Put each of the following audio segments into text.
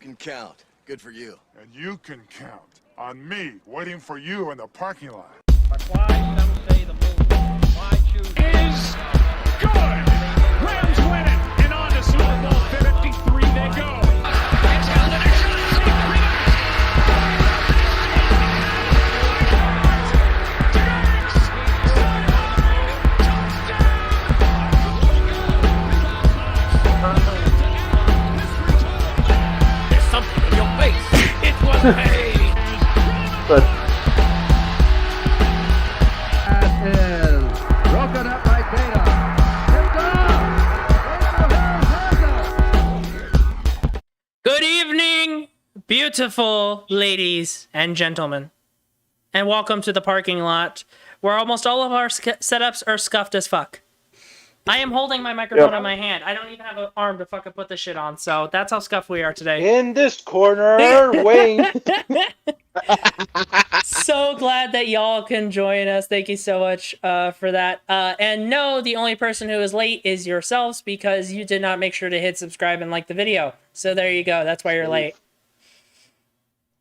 can count. Good for you. And you can count on me waiting for you in the parking lot. But why some say the move? Why choose Is good. Rams win it, and on to Super Bowl 53 they go. There's something in your face. It was paid. But is broken up by Data. Good evening, beautiful ladies and gentlemen, and welcome to the parking lot, where almost all of our setups are scuffed as fuck. I am holding my microphone in my hand. I don't even have an arm to fucking put this shit on, so that's how scuffed we are today. in this corner, Wayne. So glad that y'all can join us. Thank you so much for that. And no, the only person who is late is yourselves, because you did not make sure to hit subscribe and like the video. So there you go. That's why you're late.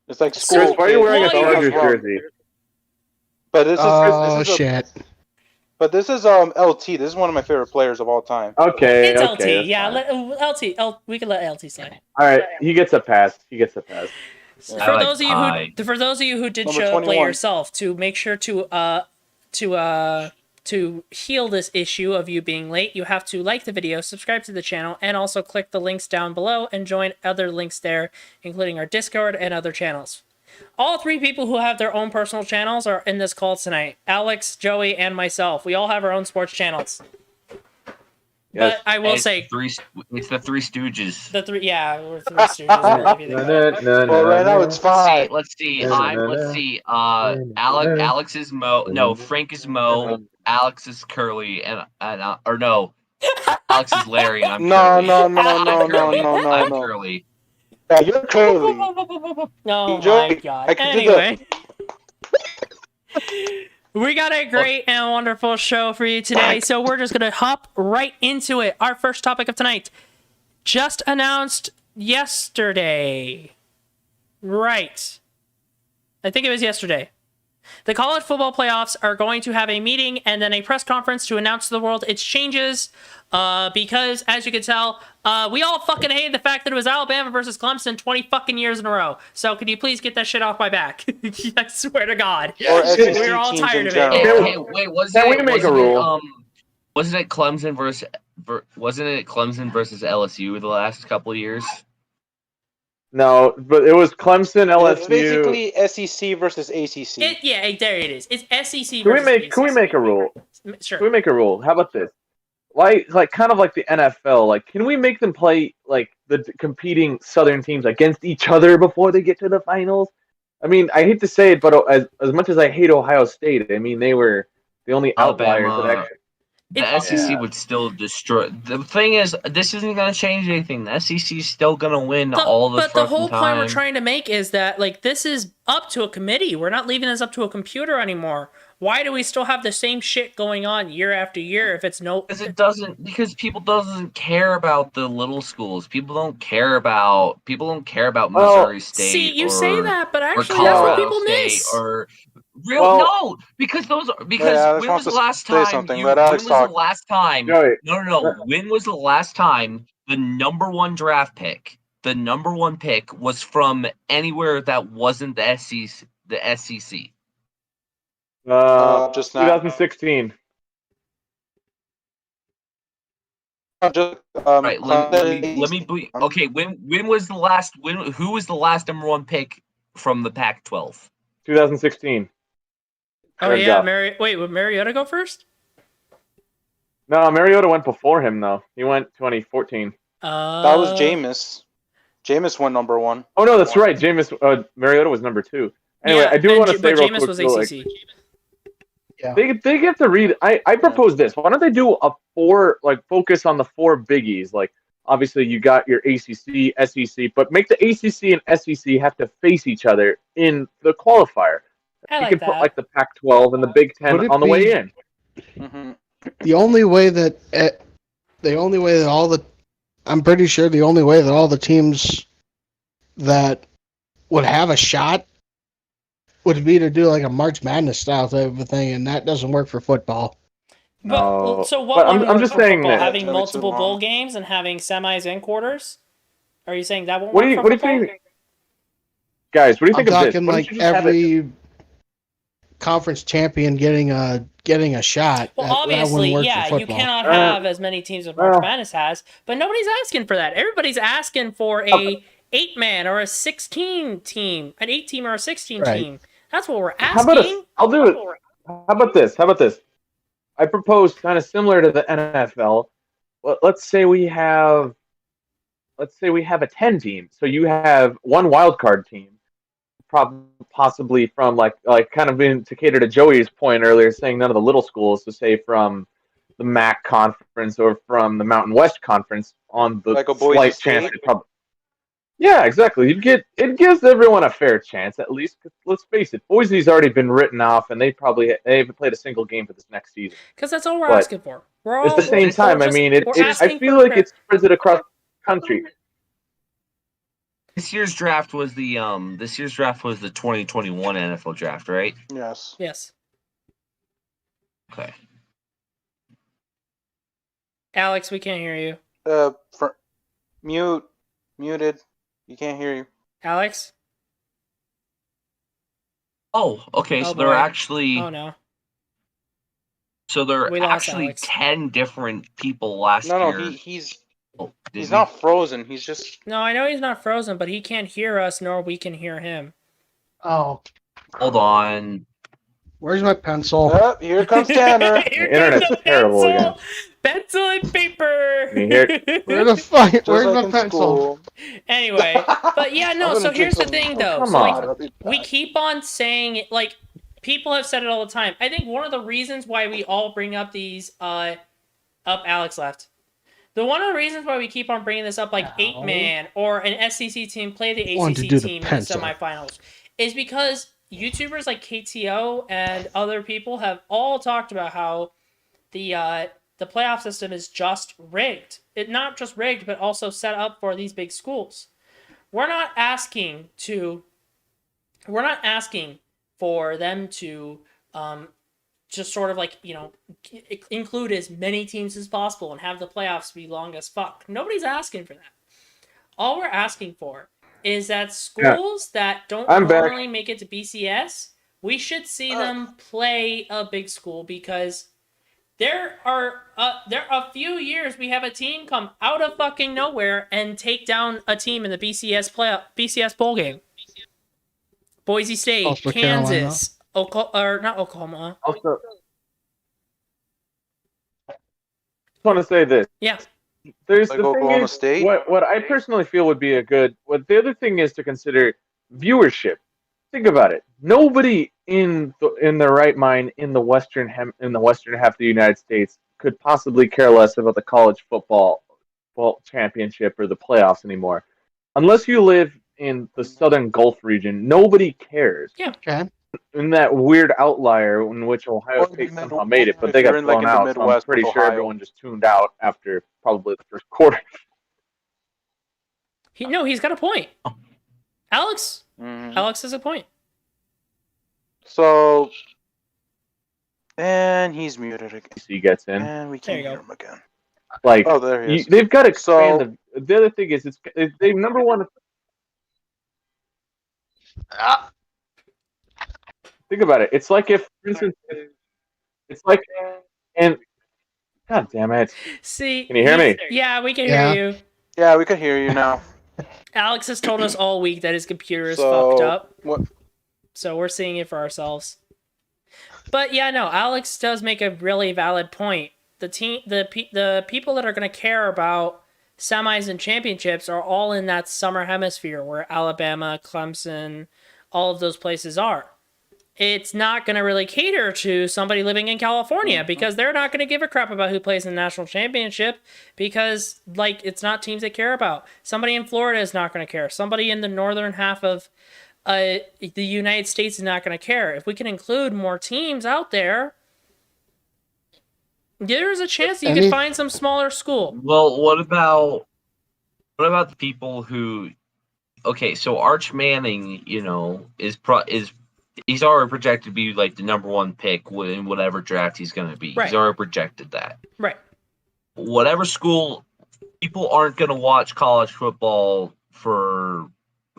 It's like school. Chris, why are you wearing a Well, Dodgers jersey? But this is Oh, this is shit. But this is LT. This is one of my favorite players of all time. Okay, It's okay. LT. Yeah, we can let LT slide. All right, he gets a pass. He gets a pass. For those of you who did Number show up late 21. yourself, to make sure to heal this issue of you being late, you have to like the video, subscribe to the channel, and also click the links down below and join other links there, including our Discord and other channels. All three people who have their own personal channels are in this call tonight. Alex, Joey, and myself. We all have our own sports channels. Yes. But I will say, It's the Three Stooges. we're Three Stooges. If you think about it. Well, right now it's five. Let's see. Alex is Mo. No, Frank is Mo. Alex is Curly, and or no, Alex is Larry, and I'm No, Curly. no, no, I'm no, Curly. no, no, I'm no. Curly. Yeah, you're curly. Oh my Joey, god. I can do Anyway. We got a great and wonderful show for you today, so we're just going to hop right into it. Our first topic of tonight, just announced yesterday. Right. I think it was yesterday. The college football playoffs are going to have a meeting and then a press conference to announce to the world its changes, because, as you can tell, we all fucking hate the fact that it was Alabama versus Clemson 20 fucking years in a row. So could you please get that shit off my back? I swear to God. Or SEC We're all teams tired in of general. it. Hey, wait, Can we make a rule? Wasn't it Clemson versus LSU the last couple of years? No, but it was Clemson, It's LSU. basically SEC versus ACC. There it is. It's SEC Can we versus make? Can we ACC. make a rule? Sure. Can we make a rule? How about this? Like kind of like the NFL. Like, can we make them play like the competing Southern teams against each other before they get to the finals? I mean, I hate to say it, but as much as I hate Ohio State, I mean they were the only outliers that Alabama. actually. The SEC would still destroy. The thing is, this isn't going to change anything. The SEC is still going to win all the But the fucking whole time. point we're trying to make is that, like, this is up to a committee. We're not leaving this up to a computer anymore. Why do we still have the same shit going on year after year if it's no... Because people doesn't care about the little schools. People don't care about Missouri State. See, you or, say that, but or actually that's what Colorado people State miss. or Well- because Alex when was wants the to last say time? something. When Let was Alex the talk. last time? Joey. No. When was the last time the number one draft pick, the number one pick, was from anywhere that wasn't the SEC? The SEC. Just now. 2016. Right. Let me. Okay. When was the last? Who was the last number one pick from the Pac-12? 2016. Oh, Good yeah. job. Would Mariota go first? No, Mariota went before him though. He went 2014. That was Jameis. Jameis went number one. Oh no, that's right. Mariota was number 2. Anyway, Yeah, I do want to say but real Jameis quick, was though, ACC. they get to read. I propose this. Why don't they do a focus on the 4 biggies? Like, obviously you got your ACC, SEC, but make the ACC and SEC have to face each other in the qualifier. I You like can that. put like the Pac-12 and the Big Ten Would it on the be- way in. Mm-hmm. The only way that all the, I'm pretty sure the only way that all the teams that would have a shot would be to do like a March Madness style type of a thing, and that doesn't work for football. No. But so what But won't I'm work just for saying football? that. Having It's gonna be too multiple bowl long. games and having semis and quarters? Are you saying that won't What work do you for what do you football? think, guys? What do you I'm think of this? talking Why don't like you just have it? every conference champion getting a shot. Well, that obviously, wouldn't work yeah, for you football. cannot have as many teams as March well. Madness has, but nobody's asking for that. Everybody's asking for a 8-man or a 16 team, an 8-team or a 16 Right. team. That's what we're How about asking. I'll do it. How about this? How about this? I propose kind of similar to the NFL. Let's say we have a 10 team. So you have one wild card team, possibly from like kind of in to cater to Joey's point earlier, saying none of the little schools, so say from the MAC conference or from the Mountain West conference on the Like a Boise slight State? chance. Yeah, exactly. It gives everyone a fair chance at least. 'Cause let's face it, Boise's already been written off, and they haven't played a single game for this next season. Because that's all we're But asking for. We're all, at the same we're time, I just- mean, we're I asking feel for like it spreads it across the country. This year's draft was the 2021 NFL draft, right? Yes. Yes. Okay. Alex, we can't hear you. Muted. You can't hear you. Alex? Oh, okay. Oh, So there are boy. actually Oh, no. there We are lost actually Alex. 10 different people last No, year. he's Oh, did he's we? not frozen. He's just No, I know he's not frozen, but he can't hear us, nor we can hear him. Oh, Hold on. where's my pencil? oh, here comes Tanner. Here The internet's comes the terrible pencil! again. Pencil and paper! Can you hear Where the fuck? Just Where's like my in pencil? school. Anyway, but yeah, I'm no, gonna so drink here's the some- thing, though. come So, like, on. I'll be we back. keep on saying it, like, people have said it all the time. I think one of the reasons why we all bring up these, Alex left. One of the reasons why we keep on bringing this up, like, Ow. 8-man or an SEC team play the Wanted to ACC do the team in the pencil. semifinals, is because YouTubers like KTO and other people have all talked about how the playoff system is just rigged. It not just rigged, but also set up for these big schools. We're not asking for them to just sort of like, include as many teams as possible and have the playoffs be long as fuck. Nobody's asking for that. All we're asking for is that schools that don't I'm back. normally make it to BCS, we should see them play a big school, because there are a few years we have a team come out of fucking nowhere and take down a team in the BCS bowl game. Boise State, Also Kansas, not Oklahoma. Also, just want to say this. Yeah. There's Like the thing Oklahoma is, State? what I personally feel would be the other thing is to consider viewership. Think about it. Nobody in their right mind in the western half of the United States could possibly care less about the college football championship or the playoffs anymore, unless you live in the Southern Gulf region. Nobody cares. Yeah. Okay. In that weird outlier in which Ohio Or the State Mid- somehow made it, but if they got you're in, like, blown in the out. So I'm Midwest pretty with sure Ohio. everyone just tuned out after probably the first quarter. He's got a point. Alex Mhm. has a point. So, and he's muted again. He gets in. And we There can't you hear go. him again. Like Oh, there he is. they've got to expand So- the other thing is they number one. Think about it. It's like if, for instance, it's like, and God damn it, See, Can you hear me? Yeah, we can Yeah. hear you. Yeah, we can hear you now. Alex has told us all week that his computer is So, fucked up, what? so we're seeing it for ourselves. But yeah, no, Alex does make a really valid point. The people that are going to care about semis and championships are all in that summer hemisphere where Alabama, Clemson, all of those places are. It's not going to really cater to somebody living in California, because they're not going to give a crap about who plays in the national championship, because, like, it's not teams they care about. Somebody in Florida is not going to care. Somebody in the northern half of the United States is not going to care. If we can include more teams out there, there's a chance that you can find some smaller school. Well, what about the people who okay, so Arch Manning, he's already projected to be like the number one pick in whatever draft he's going to be. Right. He's already projected that. Right. Whatever school, people aren't going to watch college football for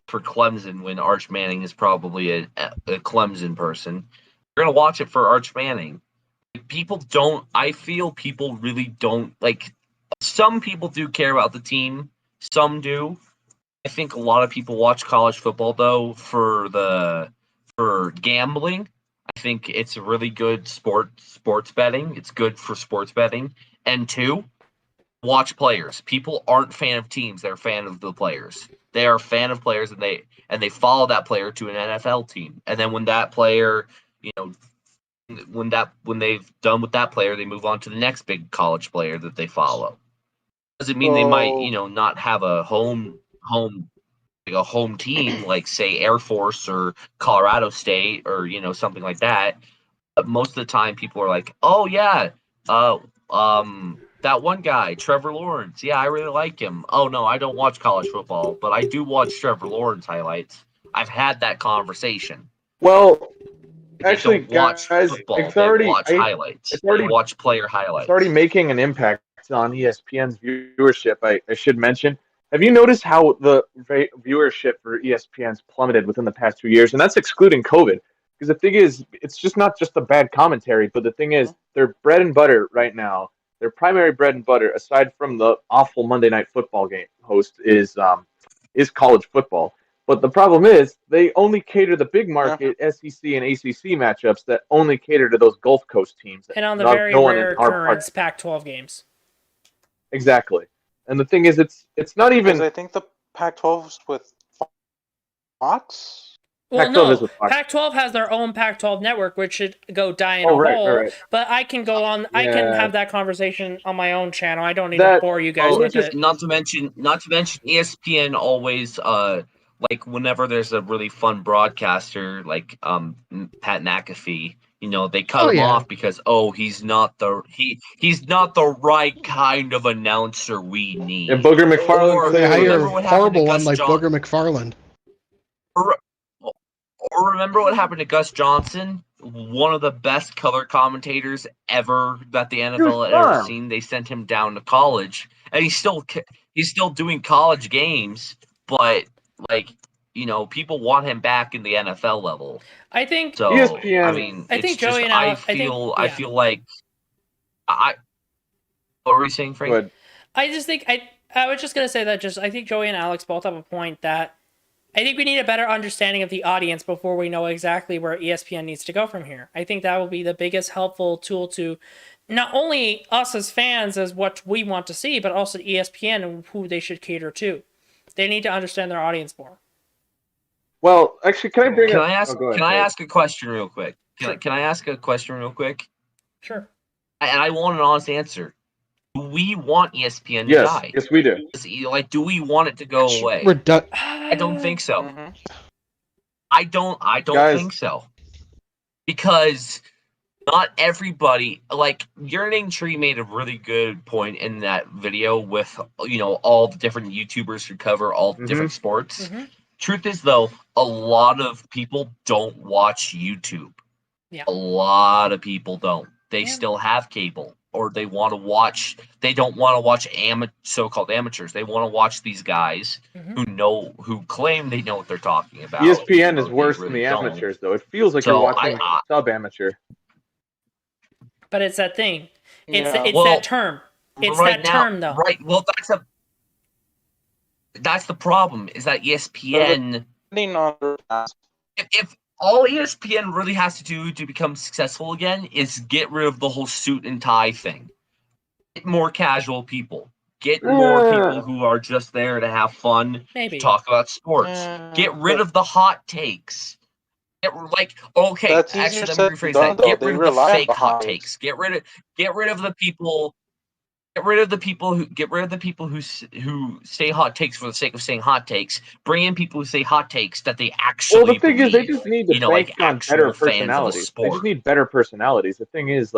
Clemson when Arch Manning is probably a Clemson person. They're going to watch it for Arch Manning. People don't. I feel people really don't like. Some people do care about the team. Some do. I think a lot of people watch college football though for gambling. I think it's a really good sports betting. It's good for sports betting. And two, watch players. People aren't fan of teams; they're a fan of the players. They are a fan of players, and they follow that player to an NFL team. And then when that player, when they've done with that player, they move on to the next big college player that they follow. Doesn't mean they might, not have a home team like say Air Force or Colorado State or something like that. But most of the time, people are like, "Oh yeah, that one guy, Trevor Lawrence. Yeah, I really like him. Oh no, I don't watch college football, but I do watch Trevor Lawrence highlights." I've had that conversation. Well, They actually, don't watch guys, football. it's They already watch highlights. it's already They watch player highlights. it's already making an impact on ESPN's viewership. I should mention. Have you noticed how the viewership for ESPN's plummeted within the past 2 years? And that's excluding COVID. Because the thing is, it's just not just the bad commentary, but the thing is, their bread and butter right now, their primary bread and butter, aside from the awful Monday Night Football game host, is college football. But the problem is, they only cater the big market SEC and ACC matchups that only cater to those Gulf Coast teams. And on the very rare occurrence, Pac-12 games. Exactly. And the thing is, it's not even. I think the Pac-12's with Fox. Well, Pac-12 is no. with Fox. Pac-12 has their own Pac-12 network, which should go die in a hole. Right. But I can go on. I can have that conversation on my own channel. I don't need to bore you guys with it. Not to mention, ESPN always like whenever there's a really fun broadcaster like Pat McAfee, they cut him off because he's not the right kind of announcer we need. And Booger McFarland. They hire a horrible one Gus like Booger McFarland. Or remember what happened to Gus Johnson, one of the best color commentators ever that the NFL had ever seen. They sent him down to college, and he's still doing college games, but people want him back in the NFL level. I think so. ESPN. I mean, I think Joey and I feel like what were you saying, Frank? Good. I just think I was just gonna say that I think Joey and Alex both have a point that I think we need a better understanding of the audience before we know exactly where ESPN needs to go from here. I think that will be the biggest helpful tool to not only us as fans as what we want to see, but also ESPN and who they should cater to. They need to understand their audience more. Well, actually, can I ask a question real quick? Can I ask a question real quick? Sure. And I want an honest answer. Do we want ESPN to die? Yes, we do. Do we want it to go away? I don't think so. Mm-hmm. I don't think so. Because not everybody, Yearning Tree made a really good point in that video with, all the different YouTubers who cover all the different sports. Mm-hmm. Truth is, though, a lot of people don't watch YouTube. Yeah. A lot of people don't. They still have cable. Or they want to watch. They don't want to watch so-called amateurs. They want to watch these guys who claim they know what they're talking about. ESPN is worse than the amateurs, though. It feels like you're watching sub-amateur. But it's that thing. It's that term. It's right that term, though. Right. Well, that's the problem. Is that ESPN? If all ESPN really has to do to become successful again is get rid of the whole suit and tie thing. Get more casual people. Get more people who are just there to have fun, talk about sports. Get rid of the hot takes. Let me rephrase that. Get rid of the fake hot takes. Get rid of the people. Get rid of the people who say hot takes for the sake of saying hot takes. Bring in people who say hot takes that they actually. Well, the thing is, they just need to bank on better personalities. They just need better personalities. The thing is,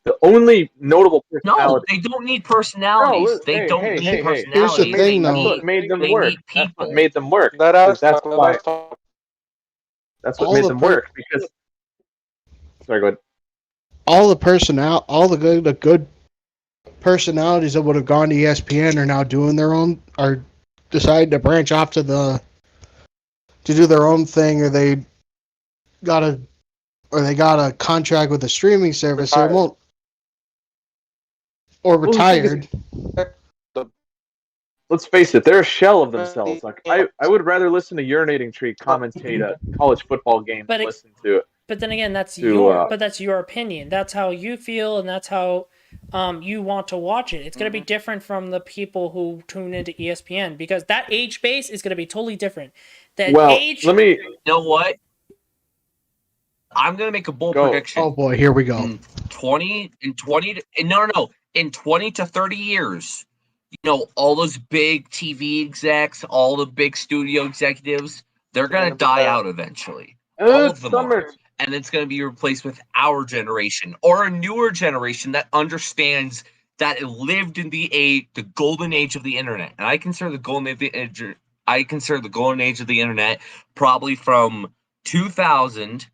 the only notable No, personality. they don't need personalities. No, they hey, don't hey, need hey, hey. personalities. Here's the thing, That's though. what made them they work. need That's what people. made them work. Let us That's talk, let why. us talk. That's what All made the them per- work. Because sorry, go ahead. all the good personalities that would have gone to ESPN are now doing their own, are deciding to branch off to do their own thing, or they got a contract with a streaming service, so it Retired. won't, or Well, the thing is, retired. let's face it, they're a shell of themselves. Like I would rather listen to Urinating Tree commentate a college football game But than it- listen to it. But then again, that's To, your opinion. That's how you feel, and that's how you want to watch it. It's going to be different from the people who tune into ESPN, because that age base is going to be totally different. That well, age. let me You know what? I'm gonna make a bold Go. prediction. Oh boy, here we go. In 20 in 20 to 30 years, all those big TV execs, all the big studio executives, they're gonna die out eventually. All of them are. And it's going to be replaced with our generation or a newer generation that understands that it lived in the golden age of the internet. And I consider the golden age of the internet probably from 2000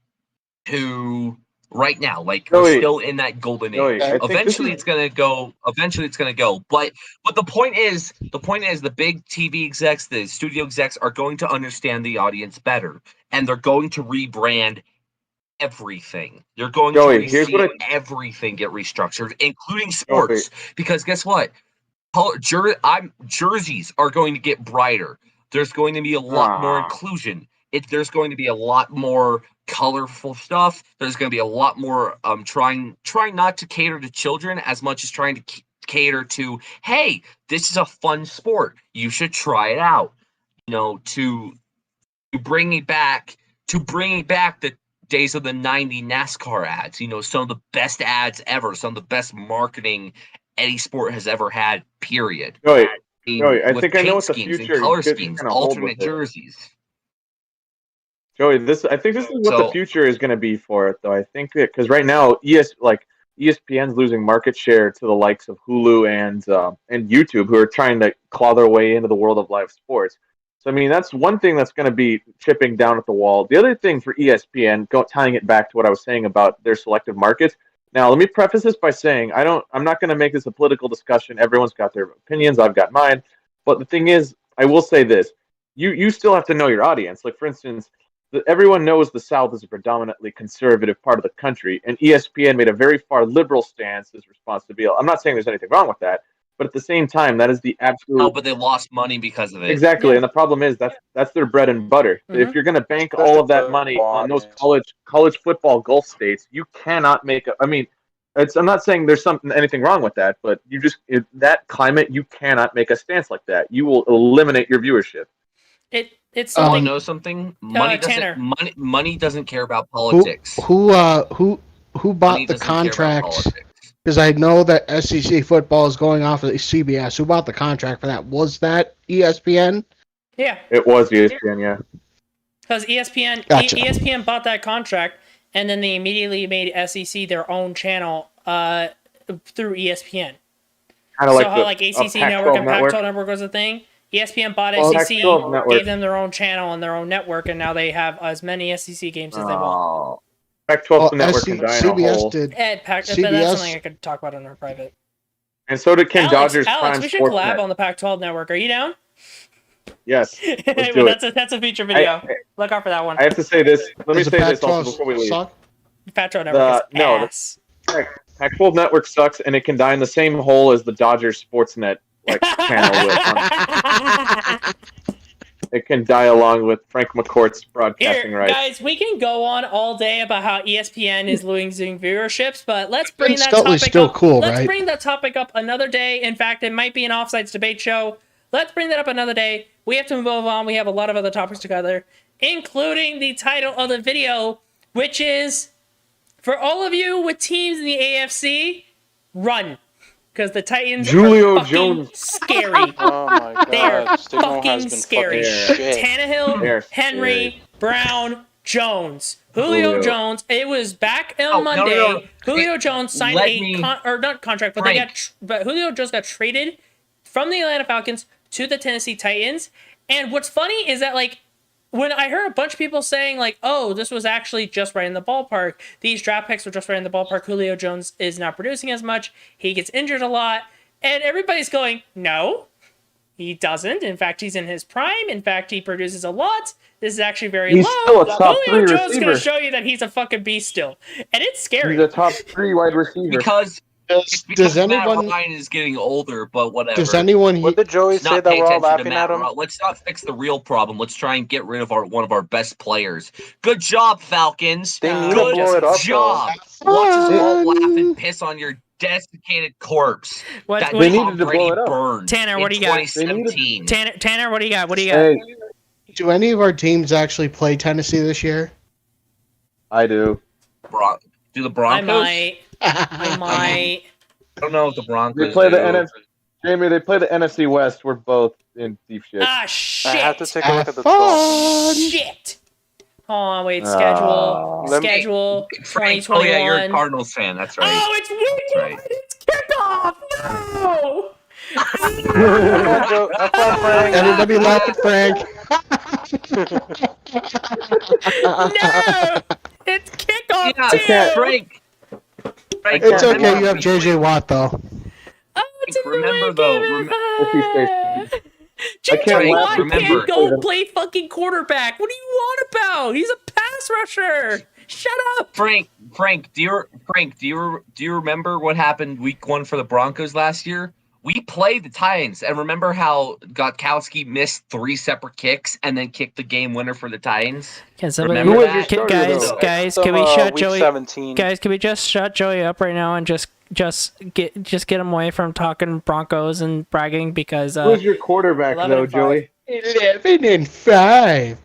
to right now. Like, we're still in that golden age. I think Eventually it's going to go. But the point is the big TV execs, the studio execs are going to understand the audience better, and they're going to rebrand everything. You're going to see everything get restructured, including sports. Because guess what? Jerseys are going to get brighter. There's going to be a lot more inclusion. There's going to be a lot more colorful stuff. There's going to be a lot more trying not to cater to children as much as trying to cater to, hey, this is a fun sport. You should try it out. To bring it back the days of the 90 NASCAR ads, some of the best ads ever, some of the best marketing any sport has ever had, period. I With think I know paint what the schemes future and color could schemes, kinda hold alternate with it. jerseys. Joey, I think this is what the future is going to be for it, though. I think that because right now, ESPN's losing market share to the likes of Hulu and YouTube, who are trying to claw their way into the world of live sports. So, I mean, that's one thing that's going to be chipping down at the wall. The other thing for ESPN, tying it back to what I was saying about their selective markets. Now, let me preface this by saying I'm not going to make this a political discussion. Everyone's got their opinions. I've got mine. But the thing is, I will say this: you still have to know your audience. Like, for instance, everyone knows the South is a predominantly conservative part of the country, and ESPN made a very far liberal stance as response to Beal. I'm not saying there's anything wrong with that, but at the same time, that is the absolute. No, but they lost money because of it. Exactly, and the problem is that's their bread and butter. If you're going to bank all of that money on those college football Gulf states, you cannot make. I'm not saying there's anything wrong with that, but that climate, you cannot make a stance like that. You will eliminate your viewership. It's Want to something. know something? Money Tanner. money doesn't care about politics. Who bought Money the doesn't care about contract? politics. Because I know that SEC football is going off of CBS. Who bought the contract for that? Was that ESPN? Yeah, It was ESPN, yeah. because ESPN Gotcha. ESPN bought that contract, and then they immediately made SEC their own channel through ESPN. Kind of So how like ACC Network and Pac-12 Network was a thing. ESPN bought SEC, Pac-12 Network. gave them their own channel and their own network, and now they have as many SEC games as they want. Pac-12 network can die in a CBS hole. did. But that's CBS something I could talk about in our private. And so did Ken Dodger's Alex, Prime we should Sports collab Net. on the Pac-12 network. Are you down? Yes, let's do it. That's a feature video. Look out for that one. I have to say this. Let me Does say the this also Pac-12 before we leave. suck? Pac-12 network is no, ass. Pac-12 network sucks, and it can die in the same hole as the Dodgers Sportsnet channel will. It can die along with Frank McCourt's broadcasting rights. Guys, we can go on all day about how ESPN is losing viewerships, but let's bring that Scutley's topic still up. cool, Let's right? bring that topic up another day. In fact, it might be an offsides debate show. Let's bring that up another day. We have to move on. We have a lot of other topics to cover, including the title of the video, which is, for all of you with teams in the AFC, run. Because the Titans Julio are fucking Jones. scary. Oh my god. They're Stigmo has fucking been scary. fucking shit. Tannehill, They're Henry, scary. Brown, Jones. Julio Jones. It was back on Monday. No. Julio Jones signed not contract, but but Julio Jones got traded from the Atlanta Falcons to the Tennessee Titans. And what's funny is that, like, when I heard a bunch of people saying, like, oh, this was actually just right in the ballpark, these draft picks were just right in the ballpark, Julio Jones is not producing as much, he gets injured a lot, and everybody's going, no, he doesn't. In fact, he's in his prime. In fact, he produces a lot. This is actually very He's low. still a top Julio 3 Jones is receiver. going to show you that he's a fucking beast still. And it's scary. He's a top 3 wide receiver. Because Does anyone? Matt Ryan is getting older, but whatever. Does anyone? What did Joey Let's say not that pay we're all attention to laughing Matt at him? Ryan. Let's not fix the real problem. Let's try and get rid of one of our best players. Good job, Falcons. They need to Good blow it up, job. though. Watch us all laugh and piss on your desiccated corpse. What- That what- They Tom needed to Brady blow it up. burned Tanner, what in do you got? 2017. Tanner, what do you got? What do you got? Hey, Do any of our teams actually play Tennessee this year? I do. Do the I Broncos? might. I might. I don't know if the Broncos They play the do. NFC. Jamie, they play the NFC West. We're both in deep shit. Ah, I shit. have to take a look Have at the 12. fun. Shit. Hold on, wait. Schedule. Let me- Schedule. Frank, 2021. oh yeah, you're a Cardinals fan. That's right. Oh, it's week That's right. one. It's kickoff. No. Have fun, Joe. Have fun, Frank. Everybody laugh at Frank. No. It's kickoff Yeah, too. Frank. Frank, It's can't okay. remember- You have JJ Watt though. Oh, it's a Remember, week though, and a If he's half. I JJ can't Watt remember. can't go play fucking quarterback. What do you want about? He's a pass rusher. Shut up. Frank, do you remember what happened week 1 for the Broncos last year? We played the Titans, and remember how Gostkowski missed 3 separate kicks and then kicked the game winner for the Titans? Can somebody, Remember Who was that? your starter, though? guys, Some, can we shut week Joey? 17. Guys, can we just shut Joey up right now and just get him away from talking Broncos and bragging because Who's your quarterback, 11 though, and 5. Joey? 11-5.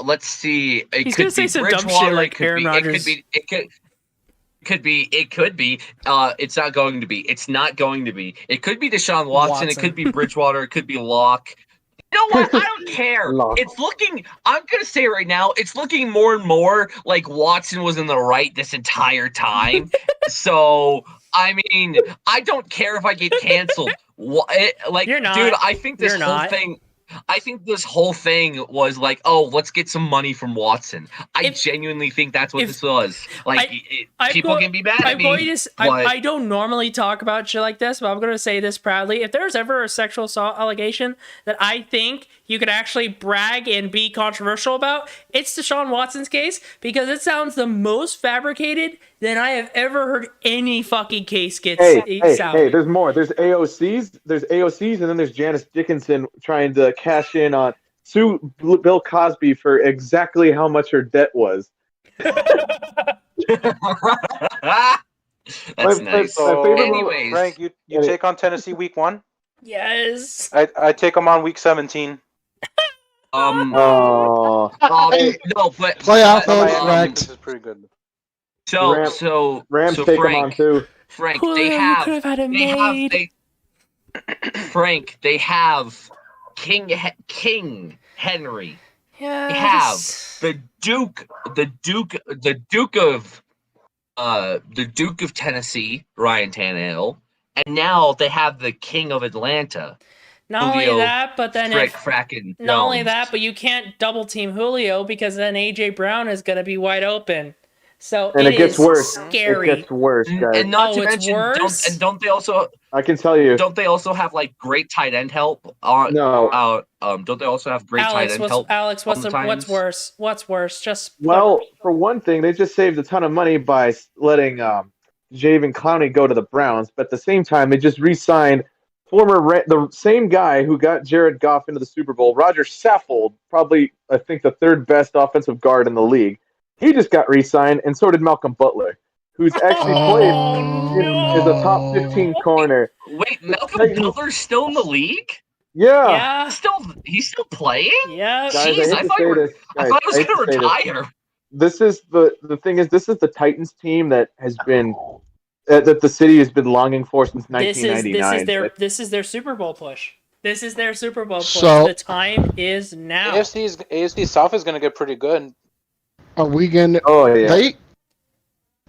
Let's see. It He's could gonna say be some dumb Bridgewater. shit like it could Aaron be. Rodgers. It could be. It's not going to be. It's not going to be. It could be Deshaun Watson. It could be Bridgewater. It could be Locke. You know what? I don't care. Locke. It's looking. I'm gonna say right now, it's looking more and more like Watson was in the right this entire time. So I mean, I don't care if I get canceled. Like, You're not. dude, I think this You're whole not. thing. I think this whole thing was like, oh, let's get some money from Watson. I genuinely think that's what this was. Like, people can be mad at me. I don't normally talk about shit like this, but I'm going to say this proudly. If there's ever a sexual assault allegation that I think you could actually brag and be controversial about, it's Deshaun Watson's case, because it sounds the most fabricated than I have ever heard any fucking case get sound. Hey, there's more. There's AOCs, and then there's Janice Dickinson trying to cash in on sue Bill Cosby for exactly how much her debt was. That's nice. So, Anyways, Frank, you take on Tennessee week 1? Yes. I take them on week 17. Oh, no, but Playoff Miami, vote, correct. This is pretty good. So Rams so take them Frank, on too. Frank, Julio, they you have could have had it made. Frank, they have King Henry. Yeah. They have the Duke of Tennessee, Ryan Tannehill, and now they have the King of Atlanta. Not Julio only that, but then not only that, but you can't double team Julio because then AJ Brown is going to be wide open. So And it gets is worse. Scary. It gets worse, guys. And not to it's mention, worse? don't they also I can tell you. don't they also have like great tight end help? Don't they also have great tight end help? Alex, what's sometimes? worse? What's worse? Just Well, for one thing, they just saved a ton of money by letting Javen Clowney go to the Browns, but at the same time, they just re-signed the same guy who got Jared Goff into the Super Bowl, Roger Saffold, probably I think the 3rd best offensive guard in the league. He just got re-signed, and so did Malcolm Butler, who's actually played as a top 15 corner. Wait, Malcolm Butler's still in the league? Yeah. yeah, He's still playing? yeah. Guys, Jeez, I thought I was going to retire. This is the thing is, this is the Titans team that has been that the city has been longing for since 1999. This is their Super Bowl push. This is their Super Bowl push. So- The time is now. AFC South is gonna get pretty good. Are we gonna? Oh yeah. They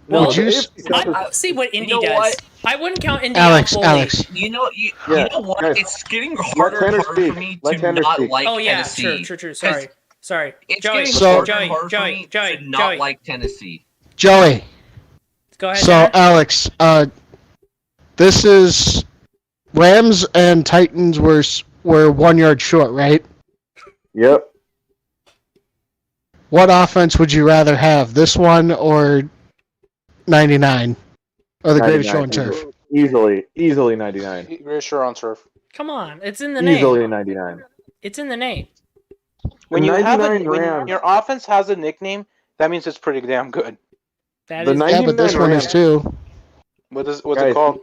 Well, would you? I see what Indy know does. what? I wouldn't count Indy Alex, out fully. Alex. You Yeah, know what? guys, It's getting harder and Tanner harder for speak. me Let to Tanner not speak. like Oh yeah, Tennessee. true. Sorry. It's Joey, getting So- harder and harder for me Joey, to not Joey. like Tennessee. Joey. Go ahead. So Tanner. Alex, this is Rams and Titans were 1 yard short, right? Yep. What offense would you rather have, this one or 99, or the greatest show on 99, turf? Easily 99. Very sure on turf. Come on, it's in the name. Easily 99. It's in the name. When you have 99 when Rams. your offense has a nickname, that means it's pretty damn good. That The is. night- Yeah, but this 99 one is too. What's Guys, it called?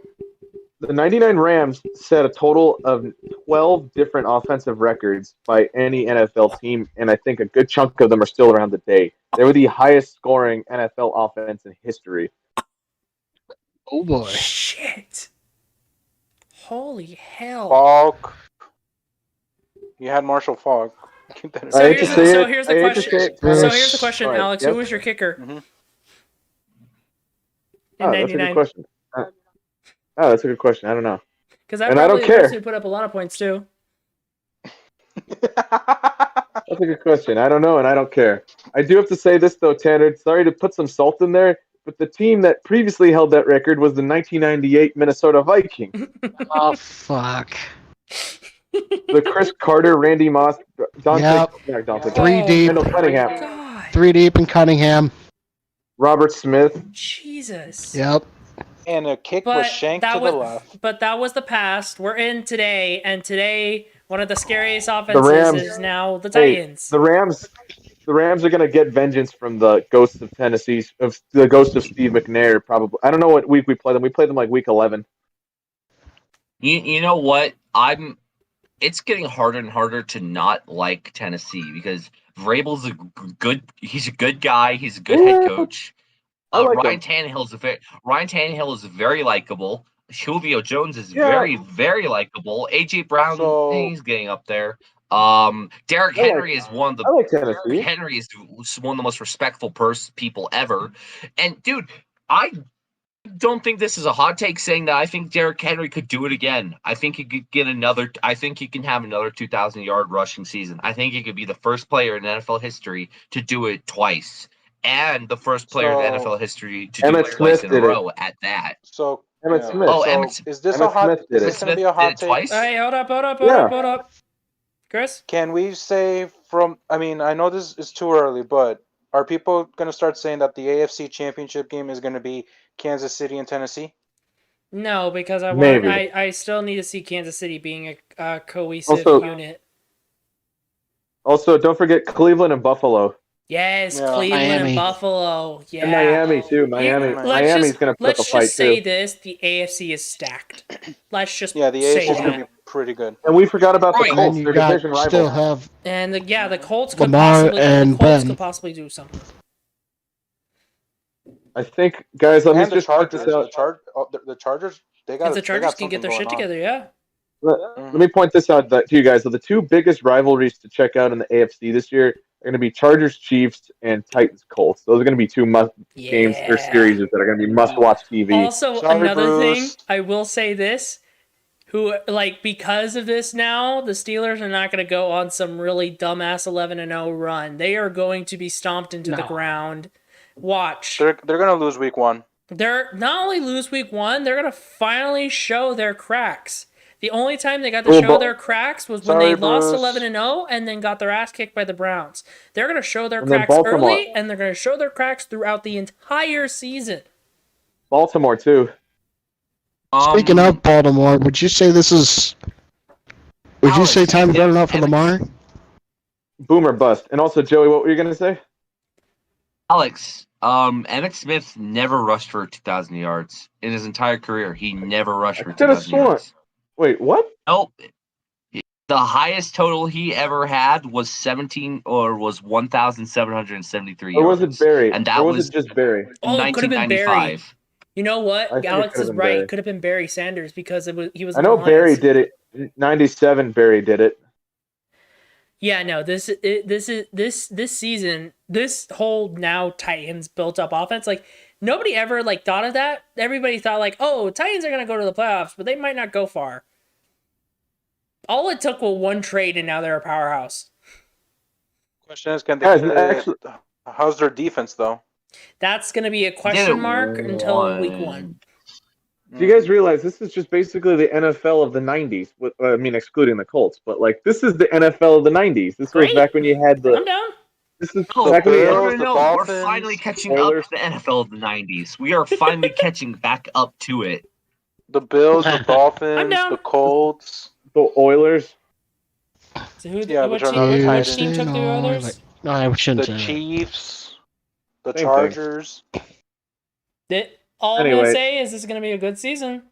The 99 Rams set a total of 12 different offensive records by any NFL team, and I think a good chunk of them are still around today. They were the highest scoring NFL offense in history. Oh boy. Shit. Holy hell. Falk. You had Marshall Falk. Keep that in So I hate here's to the- say so it. here's I the hate to question. say it. So here's the question, All right, Alex. yep. Who was your kicker Mhm. in Oh, that's a good 99? question. That's a good question. I don't know. Because I'm And I don't probably the person care. who put up a lot of points too. That's a good question. I don't know, and I don't care. I do have to say this, though, Tanner. Sorry to put some salt in there, but the team that previously held that record was the 1998 Minnesota Vikings. Oh fuck. The Chris Carter, Randy Moss, Dante, Yep. not Dante, Three Oh deep. Kendall Cunningham, God. 3 deep in Cunningham. Robert Smith. Jesus. Yep. And a kick was But shanked that to was the left. but that was the past. We're in today, and today one of the scariest offenses Rams- is now the Hey, Titans. the Rams are gonna get vengeance from the ghosts of Tennessee, of the ghost of Steve McNair. Probably. I don't know what week we play them. We played them like week 11. You know what? It's getting harder and harder to not like Tennessee because Vrabel's he's a good guy. He's a good head coach. I like Ryan him. Tannehill is very likable. Julio Jones is Yeah. very likable. AJ Brown, So- he's getting up there. Derrick Henry is one of the I like Tennessee. Henry is one of the most respectful people ever. And dude, I don't think this is a hot take saying that I think Derrick Henry could do it again. I think he could get another. I think he can have another 2,000-yard rushing season. I think he could be the first player in NFL history to do it twice, and the first player in So- NFL history to do Emmett it twice Smith in a did it. row at that. So Emmett yeah. Smith. Oh, So Emmett- is this Emmett a hot? Smith did Is it. this going to be a Did hot it take? twice? Hey, hold up. Yeah. Chris? Can we say from? I mean, I know this is too early, but are people going to start saying that the AFC Championship game is going to be Kansas City and Tennessee? No, because Maybe. I still need to see Kansas City being a cohesive Also- unit. Also, don't forget Cleveland and Buffalo. Yes, Yeah. Cleveland Miami. and Buffalo. Yeah. And Miami, too. Miami. Let's Miami's just- going to put let's up a fight, just say too. this: the AFC is stacked. Let's just Yeah, the say AFC is going that. to be pretty good. And we forgot about the Right. And then Colts. you Their got division still rival. have And the Colts could Lamar possibly and the Colts Ben. could possibly do something. I think, guys, let me And the just point Chargers. this out. The Chargers. They got. If the Chargers can get their shit together, yeah. Let me point this out to you guys. So the two biggest rivalries to check out in the AFC this year are going to be Chargers Chiefs and Titans Colts. Those are going to be two games or series that are going to be must-watch TV. Also, Sorry, another Bruce. thing, I will say this: because of this now, the Steelers are not going to go on some really dumbass 11-0 run. They are going to be stomped into the ground. Watch. They're going to lose week 1. They're not only lose week 1, they're going to finally show their cracks. The only time they got to show their cracks was when Sorry, they lost Bruce. 11-0 and then got their ass kicked by the Browns. They're going to show their And then cracks Baltimore. early, and they're going to show their cracks throughout the entire season. Baltimore, too. Speaking of Baltimore, would you say this is? Would you Alex, say time's yeah, running out for Lamar? Boom or bust. And also, Joey, what were you going to say? Alex, Emmett Smith never rushed for 2,000 yards in his entire career. He never rushed for I could've 2,000 sworn. yards. Wait, what? Nope. The highest total he ever had was 1,773 yards. Or was it Barry? And that or was was it just Barry? in Oh, it could have been Barry. 1995. You know what? I think it Alex could've is been right. Barry. It could have been Barry Sanders because he was. I know in the Barry Lions. did it. '97, Barry did it. Yeah, no, this season, this whole now Titans built up offense, like nobody ever like thought of that. Everybody thought like, oh, Titans are gonna go to the playoffs, but they might not go far. All it took was one trade, and now they're a powerhouse. Question is, can Guys, they? actually- How's their defense though? That's gonna be a question mark until week 1. Do you guys realize this is just basically the NFL of the '90s? I mean, excluding the Colts, but like this is the NFL of the '90s. This was Great. back when you had I'm the. down. This is No, back when you Bills, had the We're Dolphins, finally catching Oilers. up to the NFL of the '90s. We are finally catching back up to it. The Bills, the Dolphins, down. the Colts. the Oilers. So who? Yeah, which which are team, the which team Titans. took the Oilers? No, I shouldn't The say that. Chiefs, the Same thing. Chargers. All I'm Anyway. gonna say is this is gonna be a good season.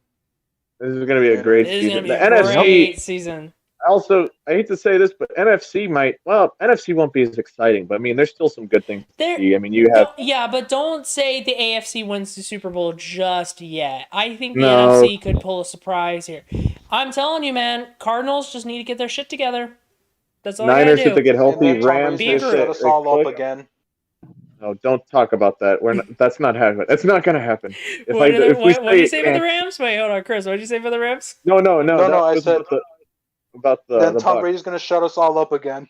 This is going to be a great This is gonna season. be The a NFC. great season. Also, I hate to say this, but NFC might. Well, NFC won't be as exciting, but I mean, there's still some good things to There- see. I mean, you have. Yeah, but don't say the AFC wins the Super Bowl just yet. I think the No. NFC could pull a surprise here. I'm telling you, man, Cardinals just need to get their shit together. That's all Niners I have to gotta do. get And healthy. then Tom Rams, Brady's Be gonna a shut group. us all up click. again. No, don't talk about that. That's not happening. That's not going to happen. If What did we what did you say it for the can't- Rams? Wait, hold on, Chris. What did you say for the Rams? No. No, that I was said- about the Then the Tom Bucs. Brady's gonna shut us all up again.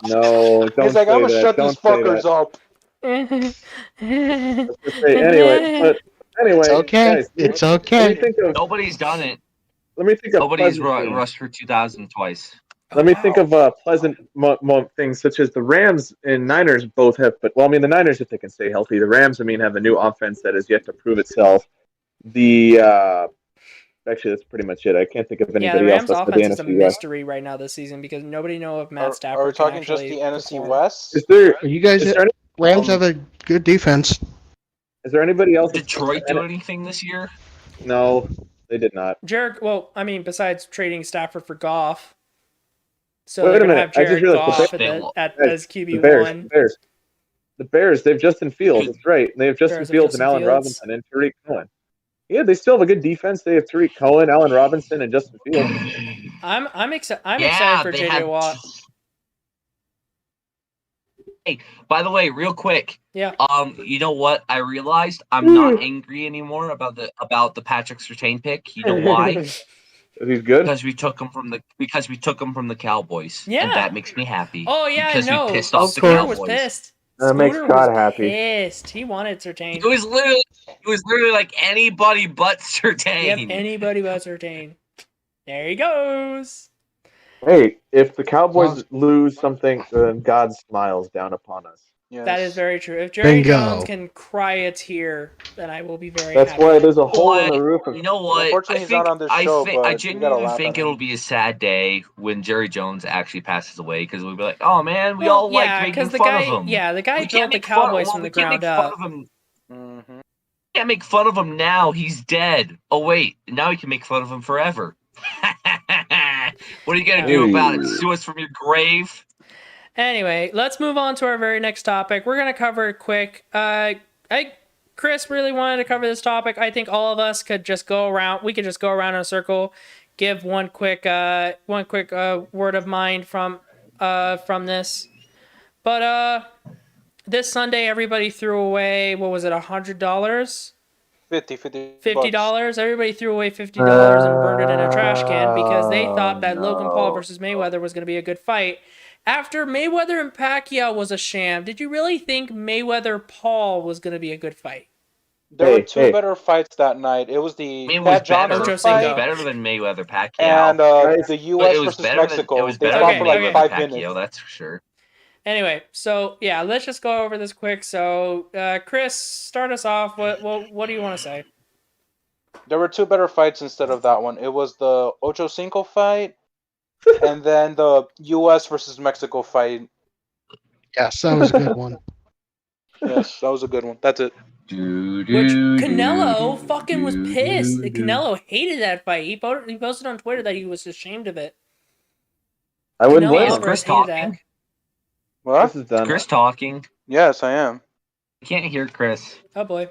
No. No, don't He's like, say I'm gonna that. shut Don't these say fuckers that. up. Let's just say anyway. It's okay. guys, It's Let me okay. think of. Nobody's done it. Let me think of. Nobody's pleasant things. rushed for 2000 twice. Let me think of pleasant things such as the Rams and Niners both have. But well, I mean, the Niners if they can stay healthy. The Rams, I mean, have a new offense that has yet to prove itself. The actually, that's pretty much it. I can't think of Yeah, the anybody Rams else. That's offense is a the NFC West. mystery right now this season because nobody know if Matt Are Stafford we talking can just actually the NFC perform. West? Is there? You guys, Is there, any, Rams have a good defense. is there anybody else? Did Detroit do anything this year? No, they did not. Jared, well, I mean, besides trading Stafford for Goff, so Wait they're a gonna minute, have I just Jared realized Goff the at Bears- as The QB Bears. one. The Bears. They have Justin Fields. That's right. They have Justin Bears have Fields Justin and Allen Fields. Robinson and Tariq Cohen. Yeah, they still have a good defense. They have Tariq Cohen, Allen Robinson, and Justin Fields. I'm excited for they JJ had- Watt. Hey, by the way, real quick. Yeah. You know what? I realized I'm not angry anymore about the Patrick Surtain pick. You know why? He's good. because we took him from the Cowboys. Yeah. And that makes me happy. Oh yeah, because no. we pissed off the Scooter was Cowboys. pissed. That makes Scooter God was happy. Pissed. He wanted Surtain. It was literally like anybody but Surtain. Yep, anybody but Surtain. There he goes. Hey, if the Cowboys lose something, then God smiles down upon us. Yes. That is very true. If Jerry Bingo. Jones can cry a tear, then I will be very That's happy. why there's a hole in the roof. You know what? Unfortunately, he's not on this show, but I you gotta genuinely laugh think at him. it'll be a sad day when Jerry Jones actually passes away because we'll be like, oh man, we Well, all like yeah, making 'cause the fun guy, of him. yeah, the guy We can't built the make fun- Cowboys well, from the we can't ground make fun up. of him. Mhm. Can't make fun of him now. He's dead. Oh wait, now we can make fun of him forever. What are you gonna do about it? Sue us from your grave? Anyway, let's move on to our very next topic. We're gonna cover it quick. Chris really wanted to cover this topic. I think all of us could just go around. We could just go around in a circle, give one quick word of mind from this. But this Sunday, everybody threw away, what was it, $100? $50. Everybody threw away $50 and burned it in a trash can because they thought that Logan Paul versus Mayweather was going to be a good fight. After Mayweather and Pacquiao was a sham, did you really think Mayweather-Paul was going to be a good fight? There were two better fights that night. It was the It was Pat better. Johnson Ocho It was fight better than Mayweather Pacquiao. and Guys, the But U.S. it was versus better Mexico. Than, it was They better fought than for like Mayweather 5 Pacquiao, minutes. that's for sure. Anyway, so yeah, let's just go over this quick. So, Chris, start us off. What do you want to say? There were two better fights instead of that one. It was the Ocho Cinco fight, and then the U.S. versus Mexico fight. Yes, that was a good one. Yes, that was a good one. That's it. Which Canelo fucking was pissed. Canelo hated that fight. He posted on Twitter that he was ashamed of it. I wouldn't Canelo blame Is him. Alvarez Chris hated that. talking? What? This is done. Chris talking? Yes, I am. I can't hear Chris. Oh boy.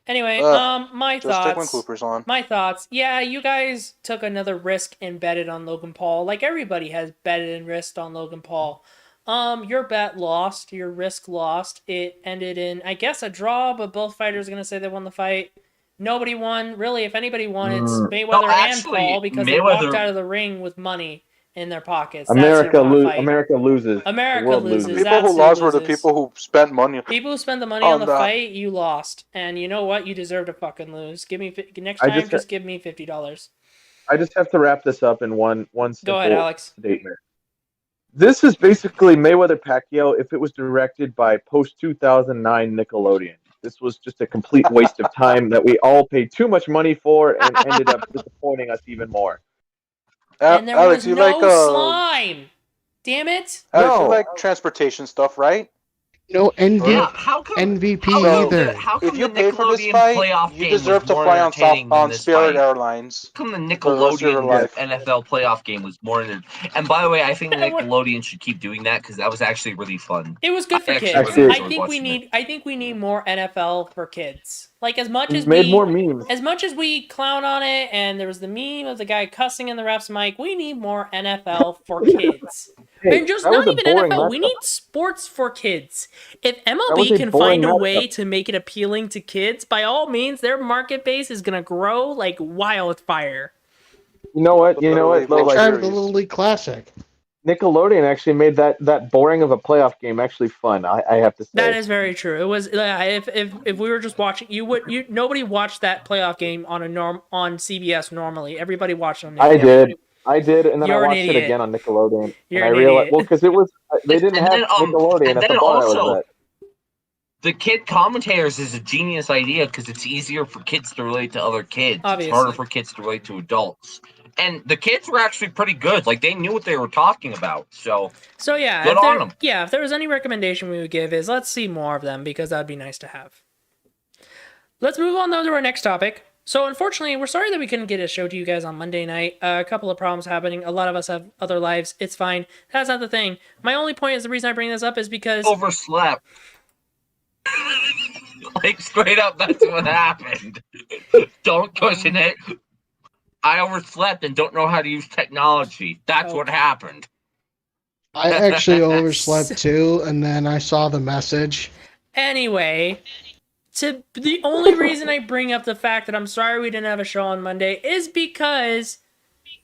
Anyway, my Just take when thoughts. Cooper's on. My thoughts. Yeah, you guys took another risk and betted on Logan Paul. Like everybody has betted and risked on Logan Paul. Your bet lost. Your risk lost. It ended in, I guess, a draw, but both fighters are gonna say they won the fight. Nobody won. Really, if anybody won, it's Mayweather and actually, Paul because they walked Mayweather- out of the ring with money in their pockets. That's who won a fight. America loses. The America world loses. People That's who who lost were the loses. people who spent money. People who spend the money on the that. fight, you lost, and you know what? You deserve to fucking lose. Give me next I time. just- Just give me $50. I just have to wrap this up in one simple Go ahead, Alex. statement. This is basically Mayweather Pacquiao if it was directed by post 2009 Nickelodeon. This was just a complete waste of time that we all paid too much money for and ended up disappointing us even more. And there Alex, was you no like slime. Damn it! Alex, you No. like transportation stuff, right? No How come MVP how come either. the- how come If you the pay for this Nickelodeon fight, playoff you game deserve was to more fly on entertaining than this Spirit fight? Airlines. How come the For the rest of your Nickelodeon life. NFL playoff game was more And by the way, I think That was- Nickelodeon should keep doing that because that was actually really fun. It was good for Actually, kids. really I enjoyed think we watching it. need. I think we need more NFL for kids. Like as much as Made we, more memes. as much as we clown on it, and there was the meme of the guy cussing in the ref's mic. We need more NFL for kids. Hey, And just that was not a even boring NFL. We matchup. need sports for kids. If was MLB a can boring find a way matchup. to make it appealing to kids, by all means, their market base is gonna grow like wildfire. You know what? You know what? Though, Literally, like, Try the Little League Classic. Nickelodeon actually made that boring of a playoff game actually fun. I have to say. That is very true. It was if we were just watching, nobody watched that playoff game on on CBS normally. Everybody watched on I Nickelodeon. did, and then You're I an watched it idiot. again on Nickelodeon. You're and an I realized, idiot. well, because it was they didn't And have then, Nickelodeon and at the then bar I also- was at. The kid commentators is a genius idea because it's easier for kids to relate to other kids. Obviously. It's harder for kids to relate to adults. And the kids were actually pretty good. Like, they knew what they were talking about. So, So yeah, Good on 'em. if there was any recommendation we would give is let's see more of them because that'd be nice to have. Let's move on though to our next topic. So unfortunately, we're sorry that we couldn't get a show to you guys on Monday night. A couple of problems happening. A lot of us have other lives. It's fine. That's not the thing. My only point is the reason I bring this up is because overslept. Like, straight up, that's what happened. Don't cushion it. I overslept and don't know how to use technology. That's what happened. I actually overslept too, and then I saw the message. anyway, the only reason I bring up the fact that I'm sorry we didn't have a show on Monday is because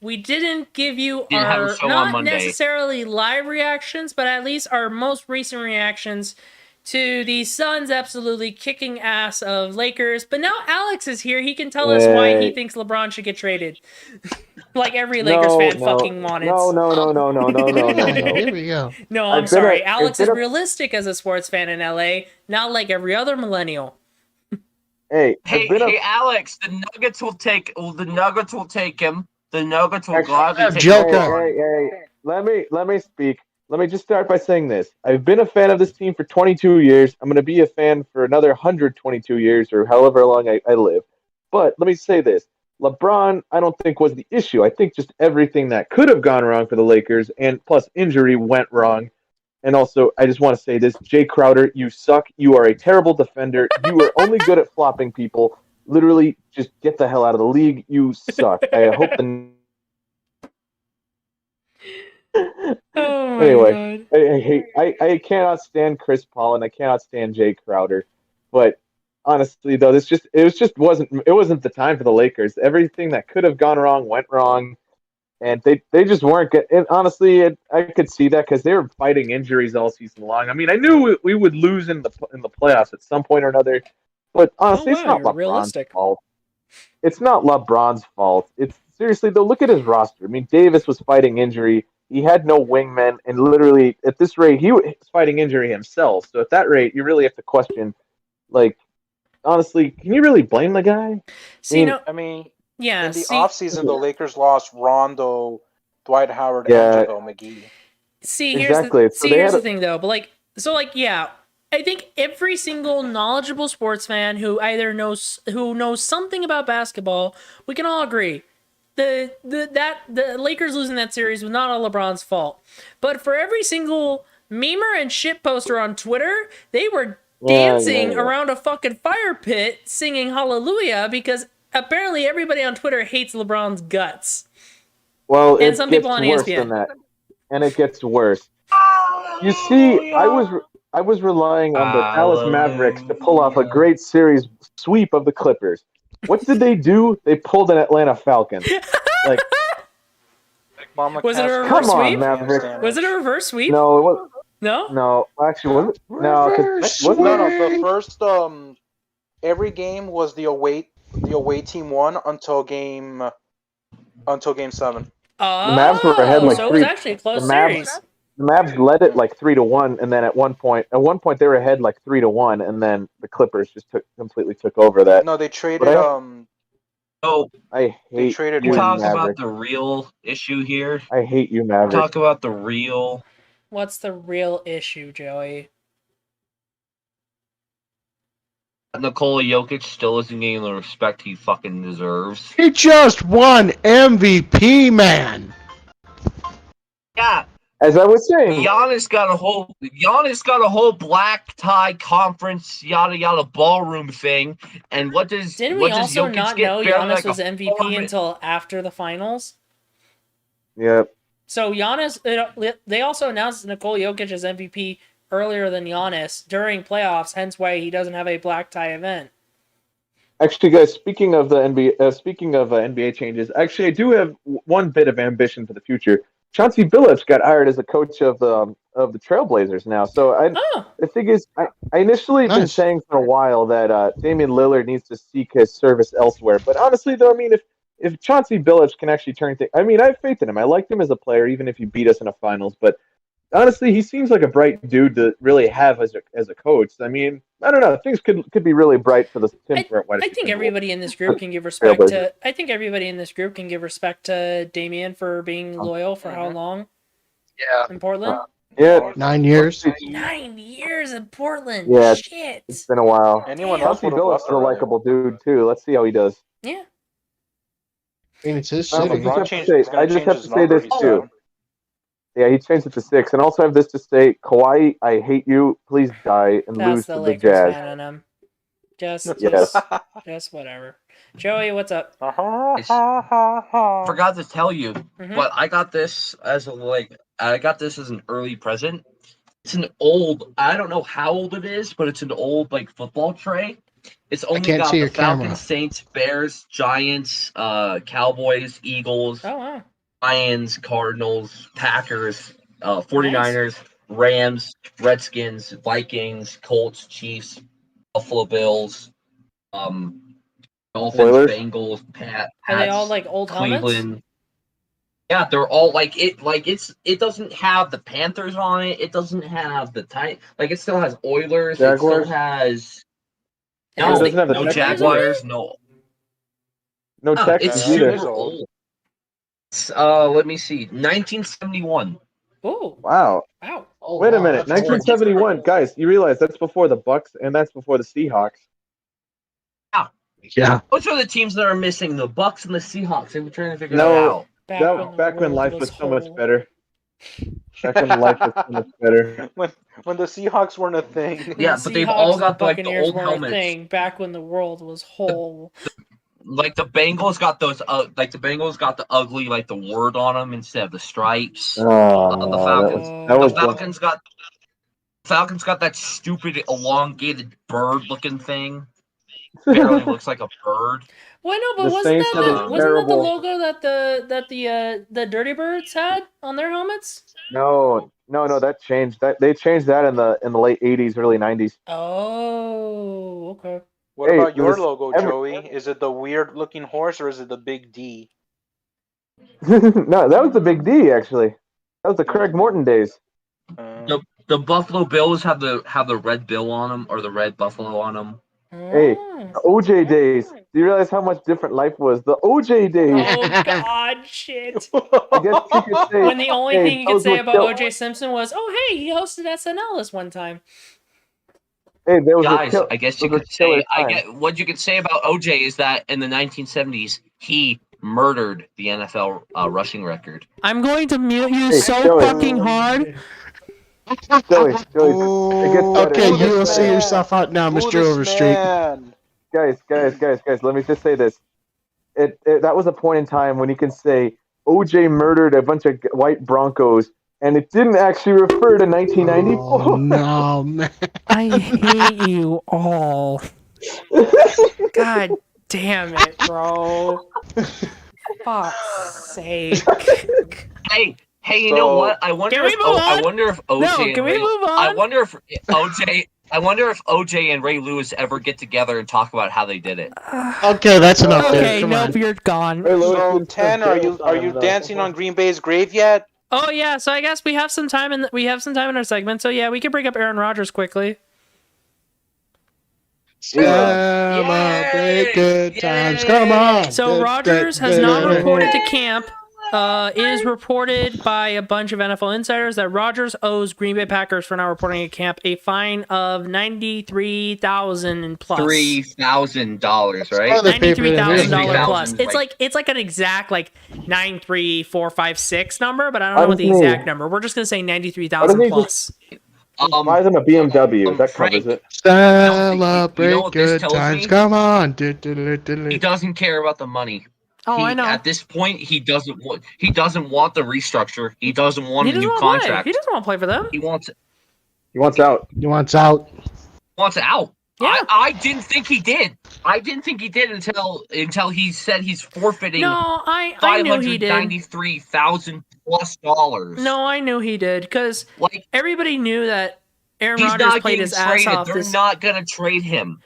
we didn't give you Didn't have a our show on not Monday. necessarily live reactions, but at least our most recent reactions to the Suns absolutely kicking ass of Lakers. But now Alex is here. He can tell us why he Yay. thinks LeBron should get traded. Like every Lakers fan fucking wanted. No. Here we go. No, I've I'm been sorry. a- Alex I've is been a- realistic as a sports fan in LA, not like every other millennial. Hey, Hey, Alex, the Nuggets will take him. The Nuggets will Actually, gladly take Joker. him. Let me speak. Let me just start by saying this. I've been a fan of this team for 22 years. I'm going to be a fan for another 122 years or however long I live. But let me say this. LeBron, I don't think was the issue. I think just everything that could have gone wrong for the Lakers and plus injury went wrong. And also, I just want to say this. Jay Crowder, you suck. You are a terrible defender. You are only good at flopping people. Literally, just get the hell out of the league. You suck. I hope the... Oh my Anyway, god. I cannot stand Chris Paul and I cannot stand Jay Crowder. But honestly, though, it wasn't the time for the Lakers. Everything that could have gone wrong went wrong. And they just weren't good. And honestly, I could see that because they were fighting injuries all season long. I mean, I knew we would lose in the playoffs at some point or another. But honestly, it's not you're LeBron's realistic. fault. It's not LeBron's fault. It's seriously though. Look at his roster. I mean, Davis was fighting injury. He had no wingmen, and literally at this rate, he was fighting injury himself. So at that rate, you really have to question, like, honestly, can you really blame the guy? See, mean, I mean, yeah, in the offseason, the Lakers lost Rondo, Dwight Howard, Yeah. and JaVale McGee. See, Exactly. So they here's had the thing though, but yeah, I think every single knowledgeable sports fan who knows something about basketball, we can all agree. The Lakers losing that series was not all LeBron's fault. But for every single memer and shit poster on Twitter, they were dancing around a fucking fire pit singing hallelujah because apparently everybody on Twitter hates LeBron's guts. Well, And it some gets people on worse ESPN. than that, and it gets worse. You see, I was relying on the Dallas Mavericks to pull off a great series sweep of the Clippers. What did they do? They pulled an Atlanta Falcons. Like, Was it a reverse come on, sweep? Mavericks. Was it a reverse sweep? No, it was. No? No, actually, was it? No, wasn't No, it? no. The first every game was the away team won until game 7. Oh, The Mavs were ahead like so it three. was actually a close series. The Mavs led it like 3-1, and then at one point they were ahead like 3-1, and then the Clippers just completely took over that. No, they traded So I hate traded you, we talk Mavericks. about the real issue here. I hate you, Mavericks. Talk about the real. What's the real issue, Joey? Nikola Jokic still isn't getting the respect he fucking deserves. He just won MVP, man. Yeah, As I was saying, Giannis got a whole black tie conference yada yada ballroom thing. And what does Didn't what we does also Jokic not get? know Barely Giannis like was a MVP foreman. until after the finals? yeah, So Giannis, they also announced Nikola Jokic as MVP earlier than Giannis during playoffs, hence why he doesn't have a black tie event. actually, guys, speaking of the NBA, NBA changes, actually, I do have one bit of ambition for the future. Chauncey Billups got hired as a coach of the Trailblazers now. So the thing is, I initially been saying for a while that Damian Lillard needs to seek his service elsewhere. But honestly, though, I mean, if Chauncey Billups can actually turn things, I mean, I have faith in him. I liked him as a player, even if he beat us in a finals. But honestly, he seems like a bright dude to really have as a coach. I mean, I don't know. Things could be really bright for the Tim I think everybody in this group can give respect to. I think everybody in this group can give respect to Damian for being loyal for how long? Yeah. In Portland. Yeah, 9 years. 9 years in Portland. Yeah, Shit. it's been a while. Anyone else Chauncey would have Billups left is a already. likable dude too. Let's see how he does. Yeah. I mean, it's his I city. just LeBron have to say, he's gonna I just change have his to say number, this he too. said. Yeah, he changed it to 6, and also have this to say: Kawhi, I hate you. Please die and That's lose the to the Lakers Jazz. fan in him. Just Yes. just whatever. Joey, what's up? Forgot to tell you, Mhm. but I got this as an early present. It's an old, I don't know how old it is, but it's an old football tray. It's only can't got see the your camera. Falcons, Saints, Bears, Giants, Cowboys, Eagles, Oh wow. Lions, Cardinals, Packers, 49ers, Rams, Redskins, Vikings, Colts, Chiefs, Buffalo Bills, Dolphins, Oilers? Bengals, Are they all Pats, old helmets? Cleveland. Yeah, they're all it doesn't have the Panthers on it. It doesn't have the it still has Oilers. Jaguars? It still has It has doesn't have the no Texans Jaguars, no. No Oh, Texans it's that either. is super old. old. It's, let me see, 1971. Oh Wow. wow. Oh, Wait a wow, minute, that's old. 1971, guys. You realize that's before the Bucks and that's before the Seahawks. Yeah. Those are the teams that are missing, the Bucks and the Seahawks. They were trying to figure No. that out. Back when the life world was so much whole. better. Back when life was so much better. when the Seahawks weren't a thing. When Yeah, the but they've Seahawks all and got the the Buccaneers old weren't helmets. a thing back when the world was whole. Like the Bengals got those, the Bengals got the ugly, the word on them instead of the stripes. The Falcons, that was the Falcons got that stupid elongated bird-looking thing. Barely looks like a bird. Well, no, but The wasn't Saints that have a wasn't that the terrible- logo that the Dirty Birds had on their helmets? No, that changed. They changed that in the late 80s, early 90s. Oh, okay. What Hey, about your listen, logo, Joey? Is it the weird looking horse or is it the big D? No, that was the Big D actually. That was the Craig Morton days. The Buffalo Bills have the red bill on them, or the red buffalo on them. Hey, the OJ days. Do you realize how much different life was? The OJ days. Oh God, shit! I guess you could say. When the only hey, thing you could those say were about kill- O.J. Simpson was, "Oh, hey, he hosted SNL this one time." Hey, there was Guys, a I guess you those were could say killer what you could say about OJ is that in the 1970s he murdered the NFL rushing record. I'm going to mute you Hey, so Joey. fucking hard. Joey, it gets better. Okay, Boo you will this see man. yourself out now, Boo Mr. this Overstreet. man. Guys, let me just say this. That was a point in time when you can say OJ murdered a bunch of white Broncos, and it didn't actually refer to 1994. Oh, no, man. I hate you all. God damn it, bro. Fuck's sake. Hey, you know So- what? I wonder Can we if move I on? wonder if OJ No, and can we Ray, move on? I wonder if OJ and Ray Lewis ever get together and talk about how they did it. Okay, that's enough, dude. Okay, Come nope, on. you're gone. Ray Lewis So did some 10, are you jail time, dancing though. on Green Bay's grave yet? Oh yeah, so I guess we have some time in our segment. So yeah, we can bring up Aaron Rodgers quickly. Celebrate good times. Yay! Come on. So Rodgers has not reported to camp. Is reported by a bunch of NFL insiders that Rodgers owes Green Bay Packers for not reporting to camp a fine of $93,000 plus. $3,000, right? They pay for the $93,000 plus. $93,000, It's like an exact 93456 number, but I don't know what the Honestly, exact number. We're just gonna say 93,000 they plus. Buy them a BMW. That Frank, covers it. Celebrate You know what this good tells times. me? Come on. He doesn't care about the money. Oh, I know. At this point, he doesn't want the restructure. He doesn't want He a doesn't new want to play. contract. He doesn't want to play for them. He wants He wants out. He wants out. out. Yeah. I didn't think he did. I didn't think he did until he said he's forfeiting No, I knew he did. $593,000+. No, I knew he did because Like, everybody knew that Aaron he's Rodgers not played getting his ass traded. off. They're not gonna trade him.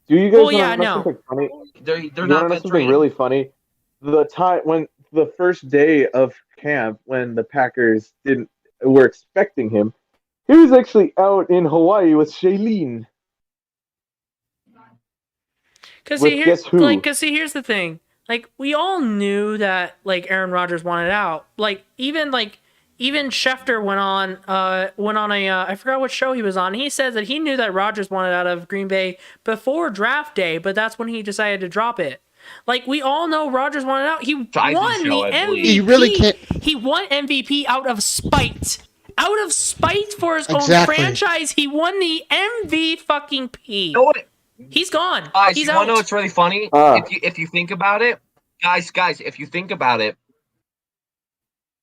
Do you guys Well, want yeah, to know no. something funny? They're You not want to know gonna something trade really him. funny? The time when the first day of camp, when the Packers were expecting him, he was actually out in Hawaii with Shailene. Because With guess who? here's the thing. We all knew that Aaron Rodgers wanted out. Even Schefter went on a I forgot what show he was on. He said that he knew that Rodgers wanted out of Green Bay before draft day, but that's when he decided to drop it. We all know Rodgers wanted out. He Tyson won show, the I believe. MVP. He really can't. He won MVP out of spite. Out of spite for his Exactly. own franchise, he won the MVP. You know what? He's gone. Guys, He's you out. want to know what's really funny? If you think about it, guys, if you think about it,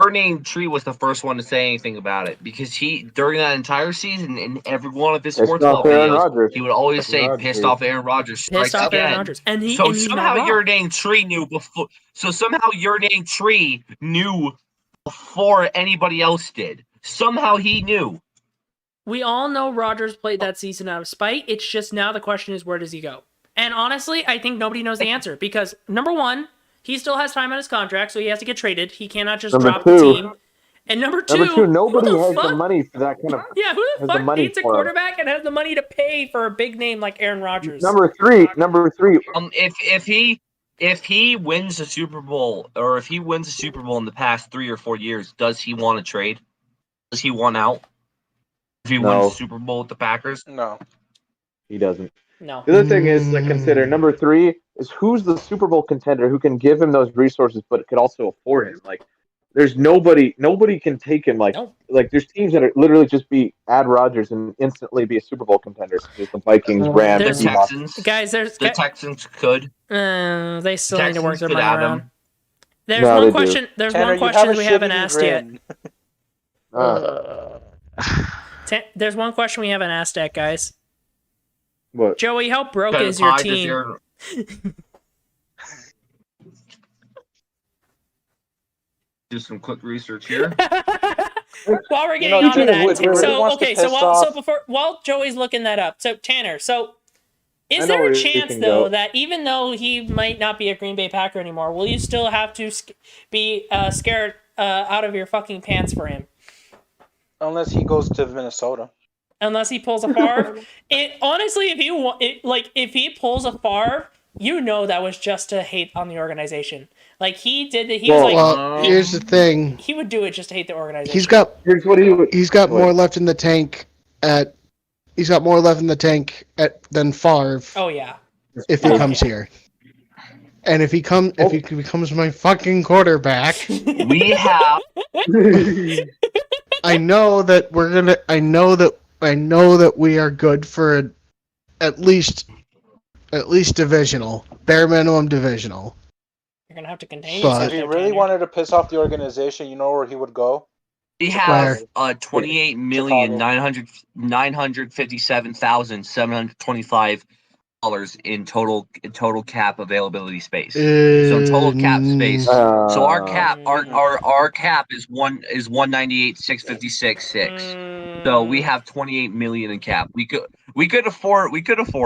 Ferdinand Tree was the first one to say anything about it because he during that entire season in every one of his Pissed sports off ball Aaron videos, Rodgers. he would always Pissed say Rodgers. "pissed off Aaron Rodgers." Pissed strikes off Aaron again. Rodgers, and he's somehow not your wrong. name Tree knew before. So somehow your name Tree knew before anybody else did. Somehow he knew. We all know Rodgers played that season out of spite. It's just now the question is, where does he go? And honestly, I think nobody knows the answer because number one, he still has time on his contract, so he has to get traded. He cannot just Number drop the two- team. And number two, nobody who the has fuck? the money for that kind of. Yeah, who the has the fuck money needs a for him. quarterback and has the money to pay for a big name like Aaron Rodgers? Number three. If he wins a Super Bowl or if he wins a Super Bowl in the past 3 or 4 years, does he want to trade? Does he want out? If he No. wins the Super Bowl with the Packers? No. He doesn't. No. The other thing is to consider. Number three is who's the Super Bowl contender who can give him those resources, but could also afford him. There's nobody can take him. No. There's teams that are literally just add Rodgers and instantly be a Super Bowl contender. There's the Vikings, Rams, There's- The Seahawks. Texans. Guys, The Texans could. they still need to work Texans their could money add around. him. There's No, one they do. question. There's Tanner, one you have question a we haven't shivering asked yet. grin. There's one question we haven't asked yet, guys. What? Joey, how broke Kind is of your high team? Do some quick research here. While we're getting know, on to Tanner that, really wants to piss off. while Joey's looking that up, so Tanner, is I know there where a you chance can though go. that even though he might not be a Green Bay Packer anymore, will you still have to be scared out of your fucking pants for him? Unless he goes to Minnesota. Unless he pulls a Favre. Honestly, if he pulls a Favre, you know that was just to hate on the organization. He did it. He was Well, here's the thing. he would do it just to hate the organization. Here's what he would. He's got What? more left in the tank than Favre Oh yeah. if he comes here. And if he becomes my fucking quarterback, We have I know that we're gonna. I know that we are good for at least divisional, bare minimum divisional. You're gonna have to contain But- yourself. If he there, really Tanner. wanted to piss off the organization, you know where he would go? We have Where? 28,957,725 dollars in total cap availability space. So in total cap space. So our cap our cap is 198,656.6. So we have 28 million in cap. We could afford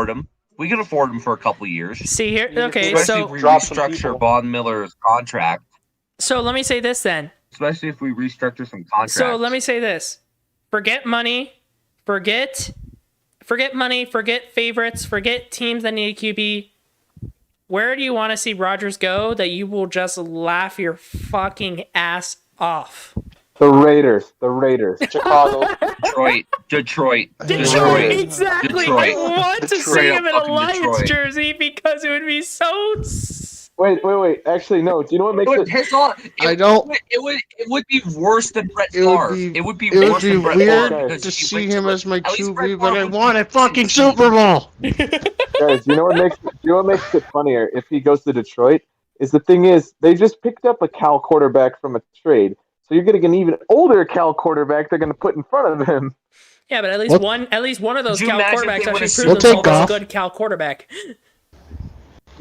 them. We could afford them for a couple of years. See here, okay. Especially So if we Drop some restructure people. Von Miller's contract. so let me say this then. Especially if we restructure some contracts. So let me say this. Forget money. Forget money. Forget favorites. Forget teams that need a QB. Where do you want to see Rodgers go that you will just laugh your fucking ass off? The Raiders. Chicago. Detroit. Exactly. Detroit. I want to Straight see up him in a fucking Lions Detroit. jersey because it would be so. Wait. Actually, no. Do you know what It makes would it? piss off. I don't- It would be worse than Brett It would Favre. be. It would be It would worse be than Brett weird Favre because to he see went him to- as my at least QB, Brett but I Favre want a went to fucking the Super Bowl. Guys, you know what makes it funnier if he goes to Detroit? Is the thing is they just picked up a Cal quarterback from a trade, so you're getting an even older Cal quarterback they're going to put in front of him. Yeah, but at least What? one of those Could you Cal imagine if quarterbacks they actually would've proved We'll take themselves as a Goff. good Cal quarterback.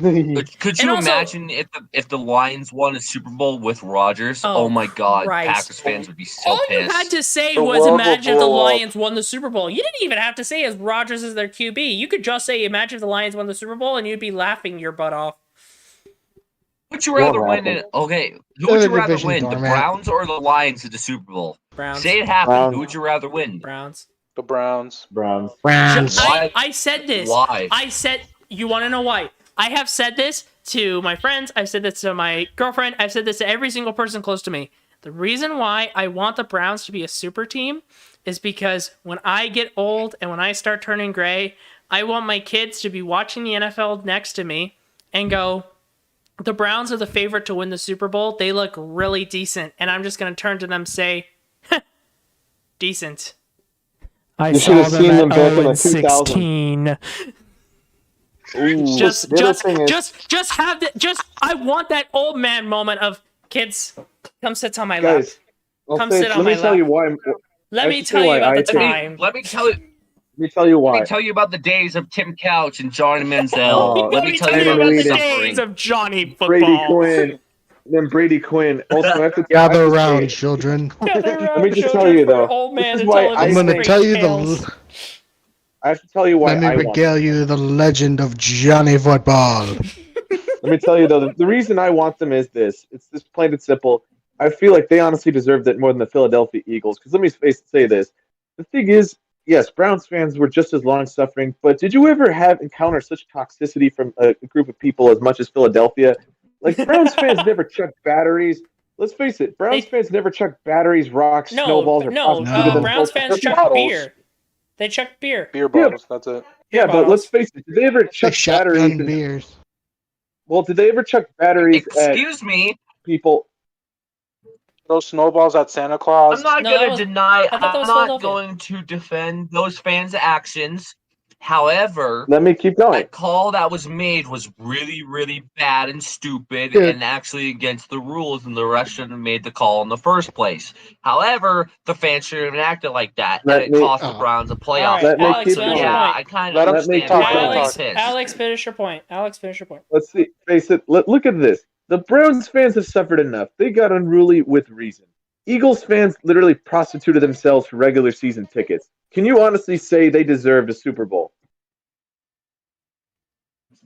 Could And you also- imagine if the Lions won a Super Bowl with Rodgers? Oh, Oh my God, Christ. Packers fans would be so All pissed. you had to say The was world will imagine if the blow up. Lions won the Super Bowl. You didn't even have to say as Rodgers is their QB. You could just say imagine if the Lions won the Super Bowl and you'd be laughing your butt off. Would you rather Won't win? happen. Okay, who They're would you the rather division win, the doormat. Browns or the Lions in the Super Bowl? Browns. Say it happy. Browns. Who would you rather win? Browns. The Browns. Browns. Browns. Why? I said this. Why? I said, you want to know why? I have said this to my friends. I've said this to my girlfriend. I've said this to every single person close to me. The reason why I want the Browns to be a super team is because when I get old and when I start turning gray, I want my kids to be watching the NFL next to me and go, the Browns are the favorite to win the Super Bowl. They look really decent. And I'm just going to turn to them and say, decent. I You should have seen them back in the 2000s. Ooh, Just the other thing is- have that. I want that old man moment of kids. Come sit on my lap. guys. I'll Come say- sit on let me my tell lap. you why. Let I me should tell say you why about I the think- time. Let me tell you. Let me tell you Let why. me tell you about the days of Tim Couch and Johnny Manziel. Oh, Let me tell you Brandon about the Weeden. suffering. of Johnny football. Brady Quinn. Then Brady Quinn. Also, I have to Gather I have to around, say- children. Let me just tell you though. Old man This is and why telling I I'm his gonna think- tell you tales. the. I have to tell you why Let me I want. regale you the legend of Johnny Football. Let me tell you though, the reason I want them is this. It's this plain and simple. I feel like they honestly deserved it more than the Philadelphia Eagles. Because let me say this. The thing is, yes, Browns fans were just as long suffering, but did you ever encounter such toxicity from a group of people as much as Philadelphia? Like Browns fans never chucked batteries. Let's face it, Browns fans never chucked batteries, rocks, snowballs, or prostituted Browns themselves fans with chuck bottles. beer. They chuck beer. Beer bottles, that's it. Yeah, but bottles. let's face it, did they ever The chuck batteries? shotgun beers. Well, did they ever chuck batteries at Excuse me. people? Those snowballs at Santa Claus. I'm not No, that going was- to deny. I thought that I'm was not Philadelphia. going to defend those fans' actions. However, Let me keep going. that call that was made was really, really bad and stupid Yeah. and actually against the rules, and the rest shouldn't have made the call in the first place. However, the fans shouldn't have acted like that, Let and it me- cost the Oh. Browns a All playoff. right, Let me Alex, keep finish your going. Yeah, point. I kind Let of me understand talk, why let me Alex, they're pissed. Alex, finish your point. Alex, finish your point. Let's see. Face it. Look at this. The Browns fans have suffered enough. They got unruly with reason. Eagles fans literally prostituted themselves for regular season tickets. Can you honestly say they deserved a Super Bowl?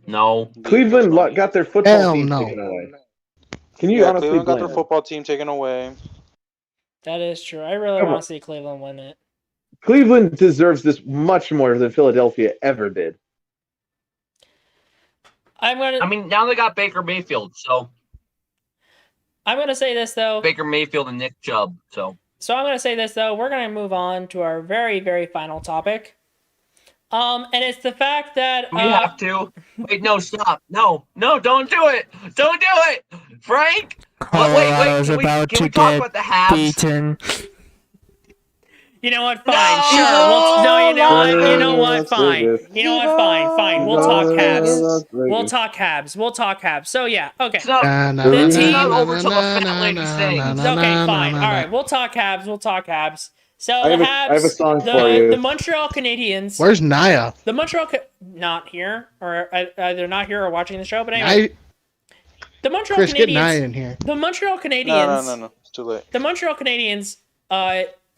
No. Cleveland got their football Hell team no. taken away. Can you Yeah, honestly Cleveland got blame their them? football team taken away. That is true. I really Come want on. to see Cleveland win it. Cleveland deserves this much more than Philadelphia ever did. I'm gonna. I mean, now they got Baker Mayfield, so I'm gonna say this though. Baker Mayfield and Nick Chubb. So I'm gonna say this though. We're gonna move on to our very, very final topic. And it's the fact that we have to. Wait, no, stop. No, don't do it. Don't do it, Frank. Wait. Colorado's Can we, about can to we talk get about the Habs? beaten. You know what? Fine, No! sure. No, you know what? You know what? Las Fine. Vegas. You know what? Fine. We'll talk Habs. Las We'll Vegas. talk Habs. We'll talk Habs. So yeah, okay. It's not, The it's team- not over till the fat lady sings. Okay, fine. All right, we'll talk Habs. We'll talk Habs. So I the have Habs, a- I have a song for you. the Montreal Canadiens. Where's Naya? The Montreal not here, or either not here or watching the show. But anyway, the Montreal Chris, get Naya Canadiens. in here. The Montreal Canadiens. No. It's too late. The Montreal Canadiens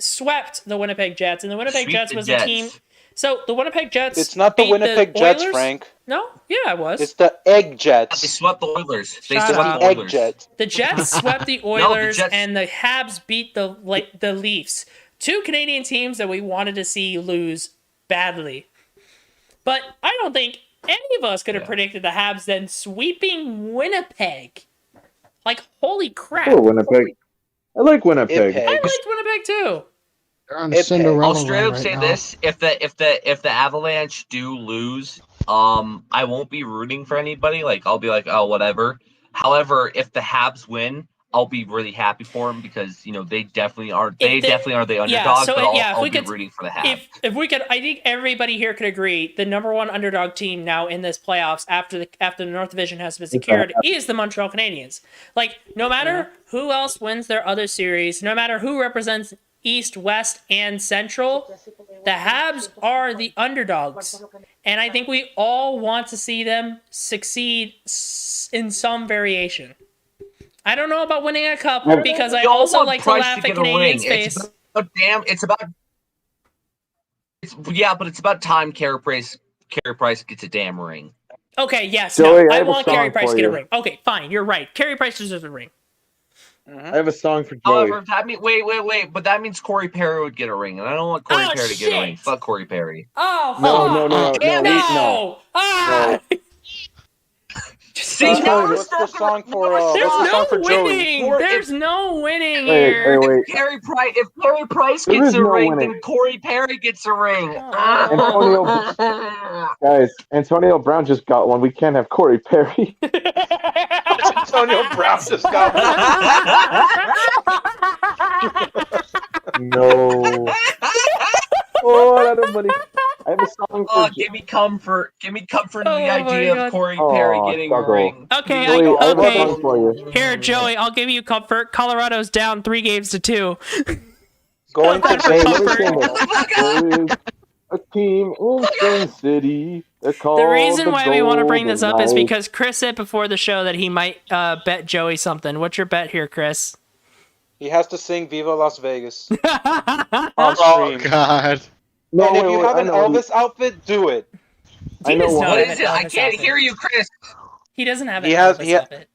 swept the Winnipeg Jets, and the Winnipeg Sweep Jets the was Jets. the team. So the Winnipeg Jets. It's not the beat Winnipeg Jets, Oilers? Frank. No, yeah, it was. It's the Egg They Jets. swept the Oilers. They Shut swept up. the Egg Oilers. Jets. The Jets swept the the Oilers, Jets- and the Habs beat the Leafs. Two Canadian teams that we wanted to see lose badly. But I don't think any of us could have predicted the Habs then sweeping Winnipeg. Like, holy crap. Oh, Winnipeg. I like Winnipeg. I Ipeg. liked Winnipeg too. They're on It- Cinderella I'll straight run up right say now. this: if the Avalanche do lose, I won't be rooting for anybody. Like I'll be like, oh, whatever. However, if the Habs win, I'll be really happy for them because they definitely are. They definitely are the underdogs. so but I'll, yeah, if I'll we be could- rooting for the Habs. If we could, I think everybody here could agree the number one underdog team now in this playoffs after the North Division has been secured is the Montreal Canadiens. Like, no matter who else wins their other series, no matter who represents East, West, and Central, the Habs are the underdogs, and I think we all want to see them succeed in some variation. I don't know about winning a cup because I You all also want like to Price laugh get at a ring. Canadians' It's face. but it's about time Carey Price gets a damn ring. Okay, yes, Joey, no, I I have a want Carey song Price for to get a you. ring. Okay, fine, you're right. Carey Price deserves a ring. I have a song for Joey. However, that means wait, but that means Corey Perry would get a ring, and I don't want Corey Oh, Perry to get a ring. shit. Fuck Corey Perry. Oh, No. Damn it! no! Ah! See, Joey, now what's the song for? There's What's the no song for Joey? winning. Or There's no winning Wait, here. wait. If Carey Price There gets is a no ring, winning. then Corey Perry gets a ring. Guys, Antonio Brown just got one. We can't have Corey Perry. Antonio Brown just got No. Oh, out of money. I have a song for Oh, give me comfort in Oh the my idea God. of Corey Oh, Perry getting a struggle. ring. Okay, Joey, I have a okay. song for you. Here, Joey, I'll give you comfort. Colorado's down 3-2. going to Hey, let me Vegas. sing it. There is a team in Sin City. They're called The reason why we want to bring this up is Golden because Chris said before the show that he might bet Joey something. What's your bet here, Chris? He has to sing "Viva Las Vegas" on Oh stream. God. No, And if wait, you wait, have I an know. Elvis outfit, do it. I know does one. not What have is an it? I Elvis can't outfit. hear you, Chris. He doesn't have an He has- Elvis he ha- outfit.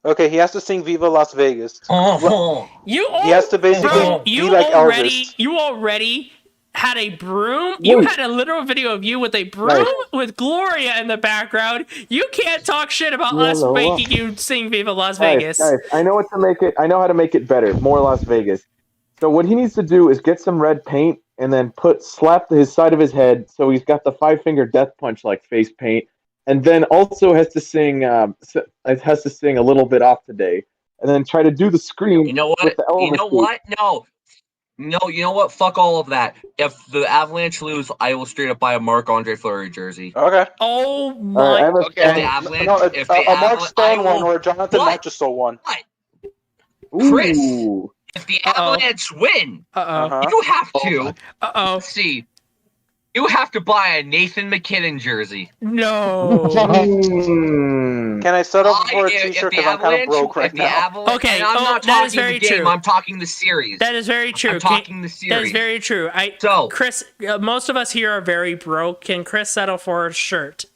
Okay, he has to sing "Viva Las Vegas." Oh, You He has to basically bro, be you like already Elvis. you already had a broom. You Wait. had a literal video of you with a broom Right. with Gloria in the background. You can't talk shit about Yeah, us no. making you sing Viva Las Guys, Vegas. guys, I know what to make it. I know how to make it better. More Las Vegas. So what he needs to do is get some red paint and then slap his side of his head so he's got the 5-finger death punch like face paint, and then also has to sing a little bit off today, and then try to do the scream. you know what? With the Elvis You know suit. what? No, you know what? Fuck all of that. If the Avalanche lose, I will straight up buy a Marc-Andre Fleury jersey. Okay. Oh All right, I my! have a If the And Avalanche, no, if the a Mark Avalanche, I Stone one will, or a Jonathan What? Machiso one. Chris. Ooh. if the Uh-oh. Avalanche win, Uh you have to oh. Uh see. You have to buy a Nathan McKinnon jersey. oh. No. Hmm. Can I settle for a If T-shirt the because I'm kind of Avalanche- broke right if the now? Avalanche, Okay, and I'm not that is talking very the game. true. I'm talking the series. That is very true. I'm talking the series. That is very true. So- Chris, most of us here are very broke. Can Chris settle for a shirt?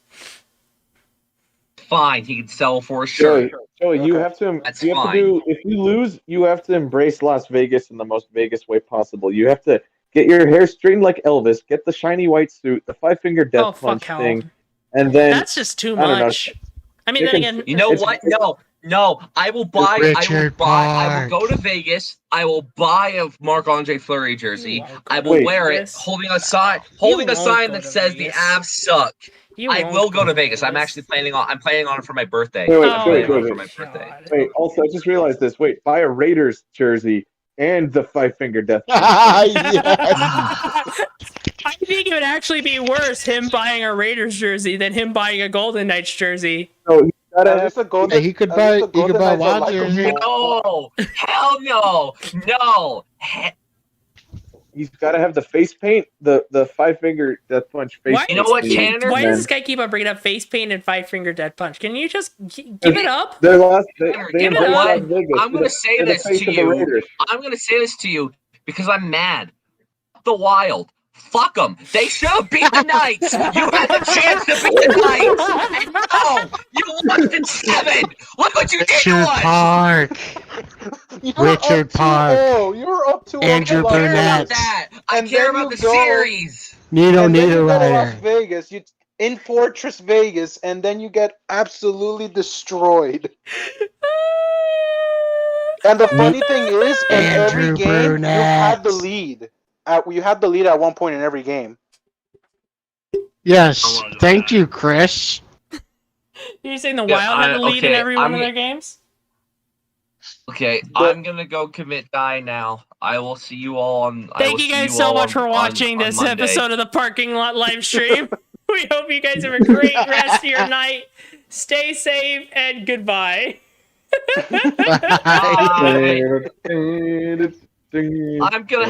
Fine, he can sell for a shirt. Joey, you have to. That's you have fine. to do. If you lose, you have to embrace Las Vegas in the most Vegas way possible. You have to get your hair straightened like Elvis, get the shiny white suit, the 5-finger death Oh, fuck punch hell. thing, and then That's just too I don't know. much. I mean, You then can- again, You know It's- what? No. I will buy. Richard I will go to Vegas. I will buy a Marc-Andre Fleury jersey. You won't I go will to wear Vegas. it, holding a sign won't that go to says Vegas. the Avs suck. you I won't will go to Vegas. I'm actually planning on. I'm planning on it for my birthday. Wait, I'm Oh planning wait, on it wait. for my birthday. God. wait. Also, I just realized this. Wait, buy a Raiders jersey And the 5-finger death. Yes. I think it would actually be worse him buying a Raiders jersey than him buying a Golden Knights jersey. So he's gotta At have least the Golden, He could at buy- least the he could Golden buy Knights are Wild jersey. likable. No, hell no, no. He's got to have the face paint, the 5-finger death punch face. Why, You know what, paint, Tanner? why and does this guy keep on bringing up face paint and 5-finger dead punch? Can you just give it up? They lost. They Give it embraced up. Las Vegas. I'm gonna say They're the this face to of the you. Raiders. I'm gonna say this to you because I'm mad. The Wild. Fuck them. They should have beat the Knights. You had the chance to beat the Knights. And no, you lost in 7. Look what you did to Richard us. Park. You were Richard up Park. 2-0. You were up 2-0. Andrew to I care Las Burnett. about that. I And care then about you the go- series. Nito And then you go to Las Niederreiter. Vegas, you in Fortress Vegas, and then you get absolutely destroyed. And the funny thing is, in every Andrew game, you had the Burnett. lead. You had the lead at one point in every game. Yes. Thank you, Chris. You're saying the Yeah, Wild had the lead in okay, every one I'm- of their games? Okay, But- I'm gonna go commit die now. I will see you all on. I will Thank you see guys so all much for on- watching on this Monday. episode of the Parking Lot live stream. We hope you guys have a great rest of your night. Stay safe and goodbye. Bye. I'm gonna have.